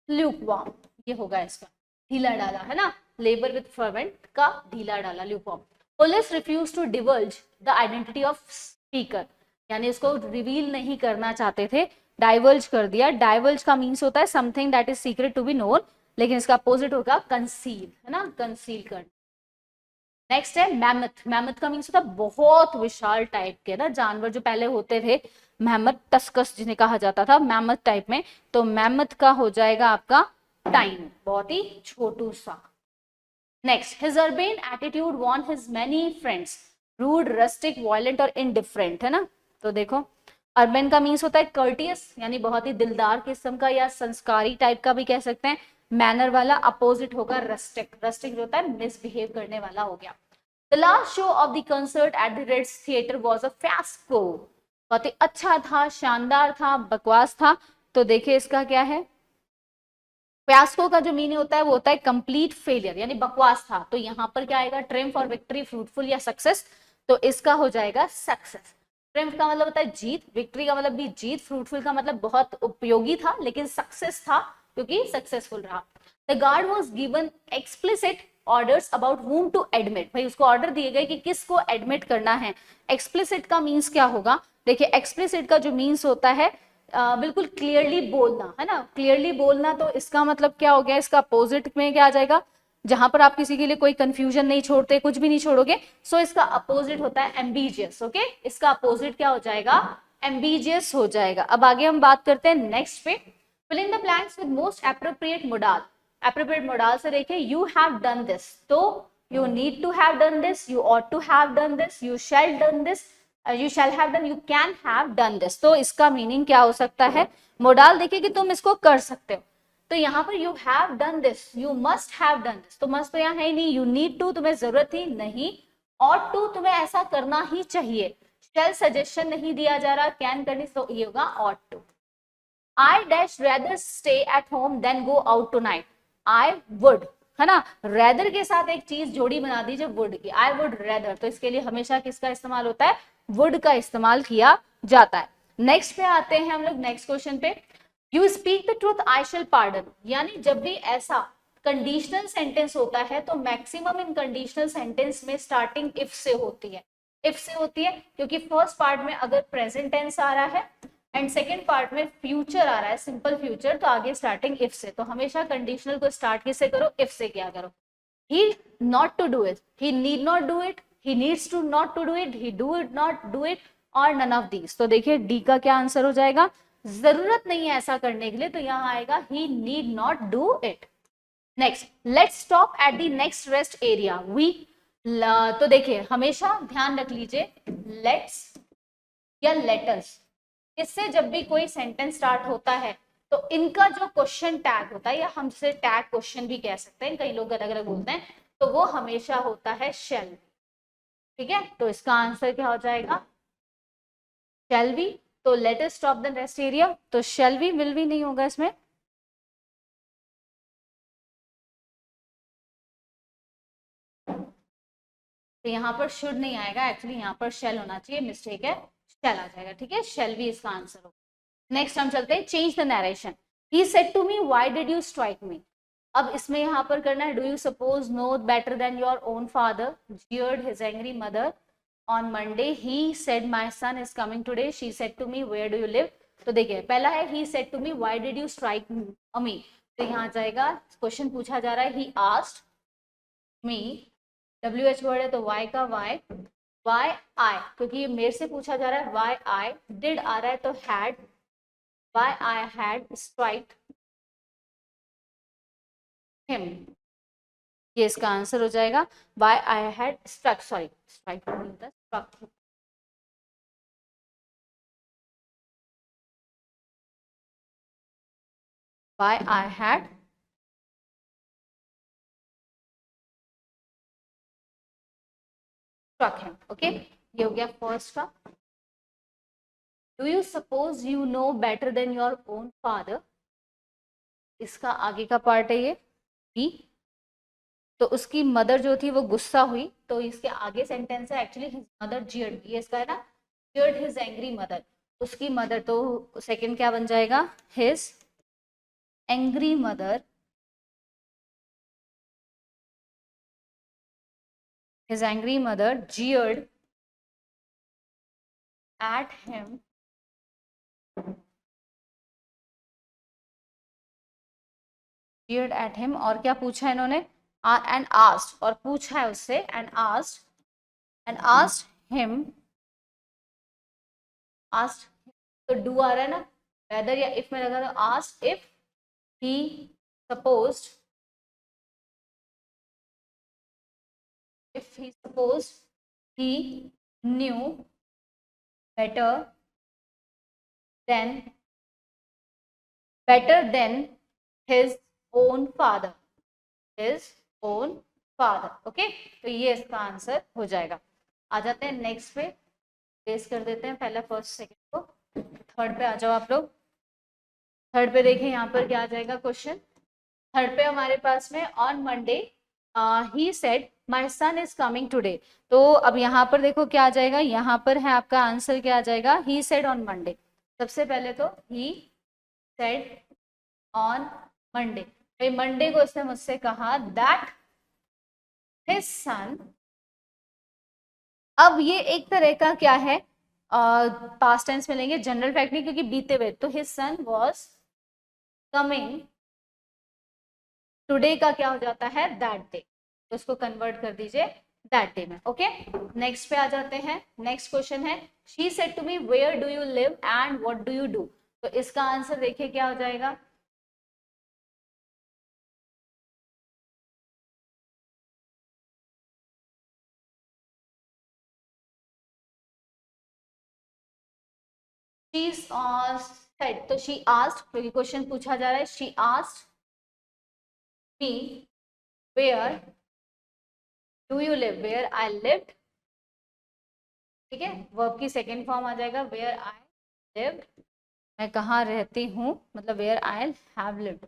ल्यूकवार्म, ये होगा इसका, ढीला डाला, है ना, लेबर विथ फर्वेंट का ढीला डाला, lukewarm. Police refuse to divulge the identity of speaker, यानी इसको रिवील नहीं करना चाहते थे, डाइवर्ज कर दिया। डाइवर्ज का मीन्स होता है something that is secret to be known, लेकिन इसका अपोजिट होगा कंसील, है ना, कंसील करना। नेक्स्ट है मैमथ। मैमथ का मीन्स होता है बहुत विशाल टाइप के ना जानवर, जो पहले होते थे मैमथ, टस्कस जिन्हें कहा जाता था मैमथ टाइप में, तो मैमथ का हो जाएगा आपका टाइम, बहुत ही छोटू सा। Next, his urbane attitude won his many friends, rude, rustic, violent और इनडिफरेंट, है ना। तो देखो अर्बन का मीन्स होता है कर्टियस, यानी बहुत ही दिलदार किस्म का या संस्कारी टाइप का भी कह सकते हैं। मैनर वाला अपोजिट होगा रस्टिक, रस्टिक जो होता है मिसबिहेव करने वाला हो गया। The last show off the concert at the Reds theatre was a fiasco, बहुत ही अच्छा था, शानदार था, बकवास था। तो देखिए इसका क्या है, फियास्को का जो मीनिंग होता है वो होता है कंप्लीट फेलियर, यानी बकवास था। तो यहाँ पर क्या आएगा, ट्रिम्फ और विक्ट्री, फ्रूटफुल या सक्सेस, तो इसका हो जाएगा सक्सेस। ट्रिम्फ का मतलब होता है जीत, विक्ट्री का मतलब भी जीत, फ्रूटफुल का मतलब बहुत उपयोगी था, लेकिन सक्सेस था क्योंकि सक्सेसफुल रहा। The guard was given explicit orders about whom to admit, भाई उसको ऑर्डर दिए गए कि किसको एडमिट करना है। एक्सप्लिसिट का मीन्स क्या होगा, देखिए एक्सप्लिसिट का जो मीन्स होता है बिल्कुल क्लियरली बोलना, है ना, क्लियरली बोलना। तो इसका मतलब क्या हो गया, इसका अपोजिट में क्या आ जाएगा, जहां पर आप किसी के लिए कोई कंफ्यूजन नहीं छोड़ते, कुछ भी नहीं छोड़ोगे, सो इसका अपोजिट होता है एम्बिजियस। ओके, इसका अपोजिट क्या हो जाएगा, एम्बिजियस हो जाएगा। अब आगे हम बात करते हैं नेक्स्ट पे, fill in the blanks with most appropriate modal। appropriate modal से देखिए you have done this, तो you need to have done this, you ought to have done this, you shall done this, you shall have done, you can have done this। तो इसका meaning क्या हो सकता है, modal देखिए कि तुम इसको कर सकते हो, तो यहाँ पर you have done this, you must have done this, तो मस्ट तो यहाँ है ही नहीं, you need to तुम्हें जरूरत ही नहीं, ought to तुम्हें ऐसा करना ही चाहिए, shall सजेशन नहीं दिया जा रहा, can करनी, तो ये होगा ought to। I dash rather stay at home than go out tonight। I would, है ना, rather के साथ एक चीज जोड़ी बना दीजिए would की, I would rather, तो इसके लिए हमेशा किसका इस्तेमाल होता है, would का इस्तेमाल किया जाता है। नेक्स्ट पे आते हैं हम लोग, नेक्स्ट क्वेश्चन पे, you speak the truth I shall pardon, यानी जब भी ऐसा कंडीशनल सेंटेंस होता है तो मैक्सिमम इन कंडीशनल सेंटेंस में स्टार्टिंग इफ से होती है, इफ से होती है, क्योंकि फर्स्ट पार्ट में अगर प्रेजेंट टेंस आ रहा है एंड सेकेंड पार्ट में फ्यूचर आ रहा है, सिंपल फ्यूचर, तो आगे स्टार्टिंग इफ से। तो हमेशा कंडीशनल को स्टार्ट किससे करो, इफ से किया करो। He not to do it, he need not do it, he needs to not to do it, he do it not do it, और नन ऑफ दीज। तो देखिए डी का क्या आंसर हो जाएगा, जरूरत नहीं है ऐसा करने के लिए, तो यहाँ आएगा he need not do it. Next, let's stop at the next rest area we, तो देखिए हमेशा ध्यान रख लीजिए, लेट्स या लेटर्स, इससे जब भी कोई सेंटेंस स्टार्ट होता है तो इनका जो क्वेश्चन टैग होता है, या हम जिसे टैग क्वेश्चन भी कह सकते हैं, कई लोग अलग अलग बोलते हैं, तो वो हमेशा होता है शेल, ठीक है। तो इसका आंसर क्या हो जाएगा, शेल वी। तो let us stop the rest area, तो शेल वी, विल वी नहीं होगा इसमें, तो यहाँ पर शुड नहीं आएगा, एक्चुअली यहाँ पर शेल होना चाहिए, मिस्टेक है, शेल आ जाएगा, ठीक है, शेल भी इसका आंसर होगा। नेक्स्ट हम चलते हैं, change the narration. He said to me why did you strike me, अब इसमें यहाँ पर करना है, do you suppose no better than your own father jeered his angry mother on Monday, he said my son is coming today, she said to me where do you live। तो देखिए पहला है he said to me why did you strike me, तो यहाँ जाएगा, question पूछा जा रहा है he asked me, WH word है तो why का why I, क्योंकि ये मेरे से पूछा जा रहा है, why I, did आ रहा है तो had, why I had struck him, ये इसका आंसर हो जाएगा, why I had struck, sorry strike नहीं होता, struck him। why I had struck him. Okay, ये हो गया फर्स्ट का. Do you suppose you know better than your own father? इसका आगे का पार्ट है ये बी. तो उसकी मदर जो थी वो गुस्सा हुई, तो इसके आगे सेंटेंस है एक्चुअली हिज मदर jeered. ये इसका है ना, jeered his angry mother. उसकी मदर, तो सेकंड क्या बन जाएगा, his angry mother. His angry mother jeered at him. Jeered at him और क्या पूछा इन्होंने, and asked, और पूछा है उससे, and asked him. asked, तो do आ रहा है ना, whether या if में लगा तो asked if he supposed, he knew better than his own father. Okay, तो ये इसका आंसर हो जाएगा. आ जाते हैं नेक्स्ट पे, बेस कर देते हैं पहला फर्स्ट सेकंड को. थर्ड पे आ जाओ आप लोग. थर्ड पे देखें यहाँ पर क्या आ जाएगा क्वेश्चन. थर्ड पे हमारे पास में on Monday he said my son is coming today. तो अब यहाँ पर देखो क्या आ जाएगा, यहाँ पर है आपका आंसर क्या आ जाएगा, ही सेड ऑन मंडे. सबसे पहले तो ही सेड ऑन मंडे, भाई मंडे को उसने मुझसे कहा दैट हिज सन. अब ये एक तरह का क्या है, पास्ट टेंस में लेंगे, जनरल फैक्ट नहीं क्योंकि बीते हुए. तो his son was coming, today का क्या हो जाता है, दैट डे, तो उसको कन्वर्ट कर दीजिए दैट डे में. ओके, नेक्स्ट पे आ जाते हैं. नेक्स्ट क्वेश्चन है she said to me where do you live and what do you do. तो इसका आंसर देखिए क्या हो जाएगा, said, तो she asked, क्योंकि क्वेश्चन पूछा जा रहा है, she asked me where do you live, where I lived. ठीक है, वर्ब की सेकेंड फॉर्म आ जाएगा where I lived, मैं कहाँ रहती हूँ, मतलब where I have lived.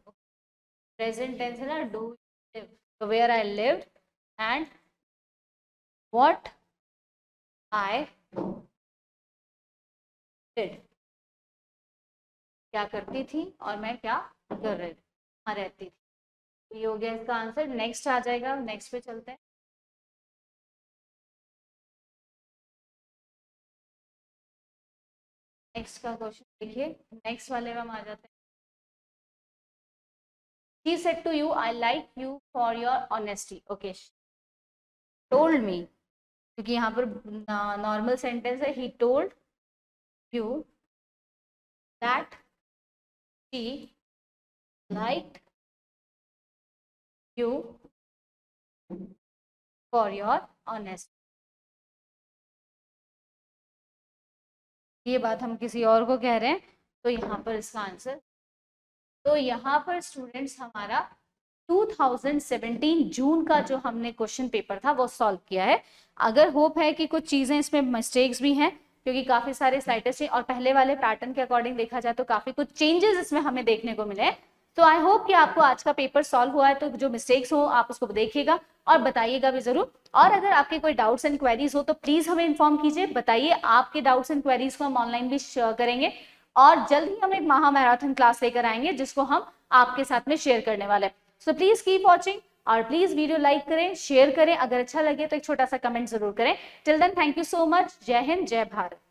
Present tense है ना, do you live, तो where I lived and what I did, क्या करती थी और मैं क्या कर रही थी, कहाँ रहती थी. ये हो गया इसका आंसर. नेक्स्ट आ जाएगा, नेक्स्ट पे चलते हैं. नेक्स्ट का क्वेश्चन देखिए, नेक्स्ट वाले में हम आ जाते हैं. He said to you, I like you for your honesty. Okay, told me, क्योंकि यहाँ पर नॉर्मल सेंटेंस है, he told you that she liked you for your honesty. ये बात हम किसी और को कह रहे हैं, तो यहाँ पर इसका आंसर, तो यहाँ पर स्टूडेंट्स हमारा 2017 जून का जो हमने क्वेश्चन पेपर था वो सॉल्व किया है. अगर होप है कि कुछ चीजें इसमें मिस्टेक्स भी हैं, क्योंकि काफी सारे स्लाइड्स और पहले वाले पैटर्न के अकॉर्डिंग देखा जाए तो काफी कुछ चेंजेस इसमें हमें देखने को मिले. तो आई होप कि आपको आज का पेपर सॉल्व हुआ है, तो जो मिस्टेक्स हो आप उसको देखिएगा और बताइएगा भी जरूर. और अगर आपके कोई डाउट्स एंड क्वेरीज हो तो प्लीज हमें इन्फॉर्म कीजिए, बताइए. आपके डाउट्स एंड क्वेरीज को हम ऑनलाइन भी करेंगे और जल्द ही हम एक महा मैराथन क्लास लेकर आएंगे जिसको हम आपके साथ में शेयर करने वाले हैं. सो प्लीज कीप वॉचिंग और प्लीज वीडियो लाइक करें, शेयर करें, अगर अच्छा लगे तो एक छोटा सा कमेंट जरूर करें. Till then thank you so much. जय हिंद, जय भारत.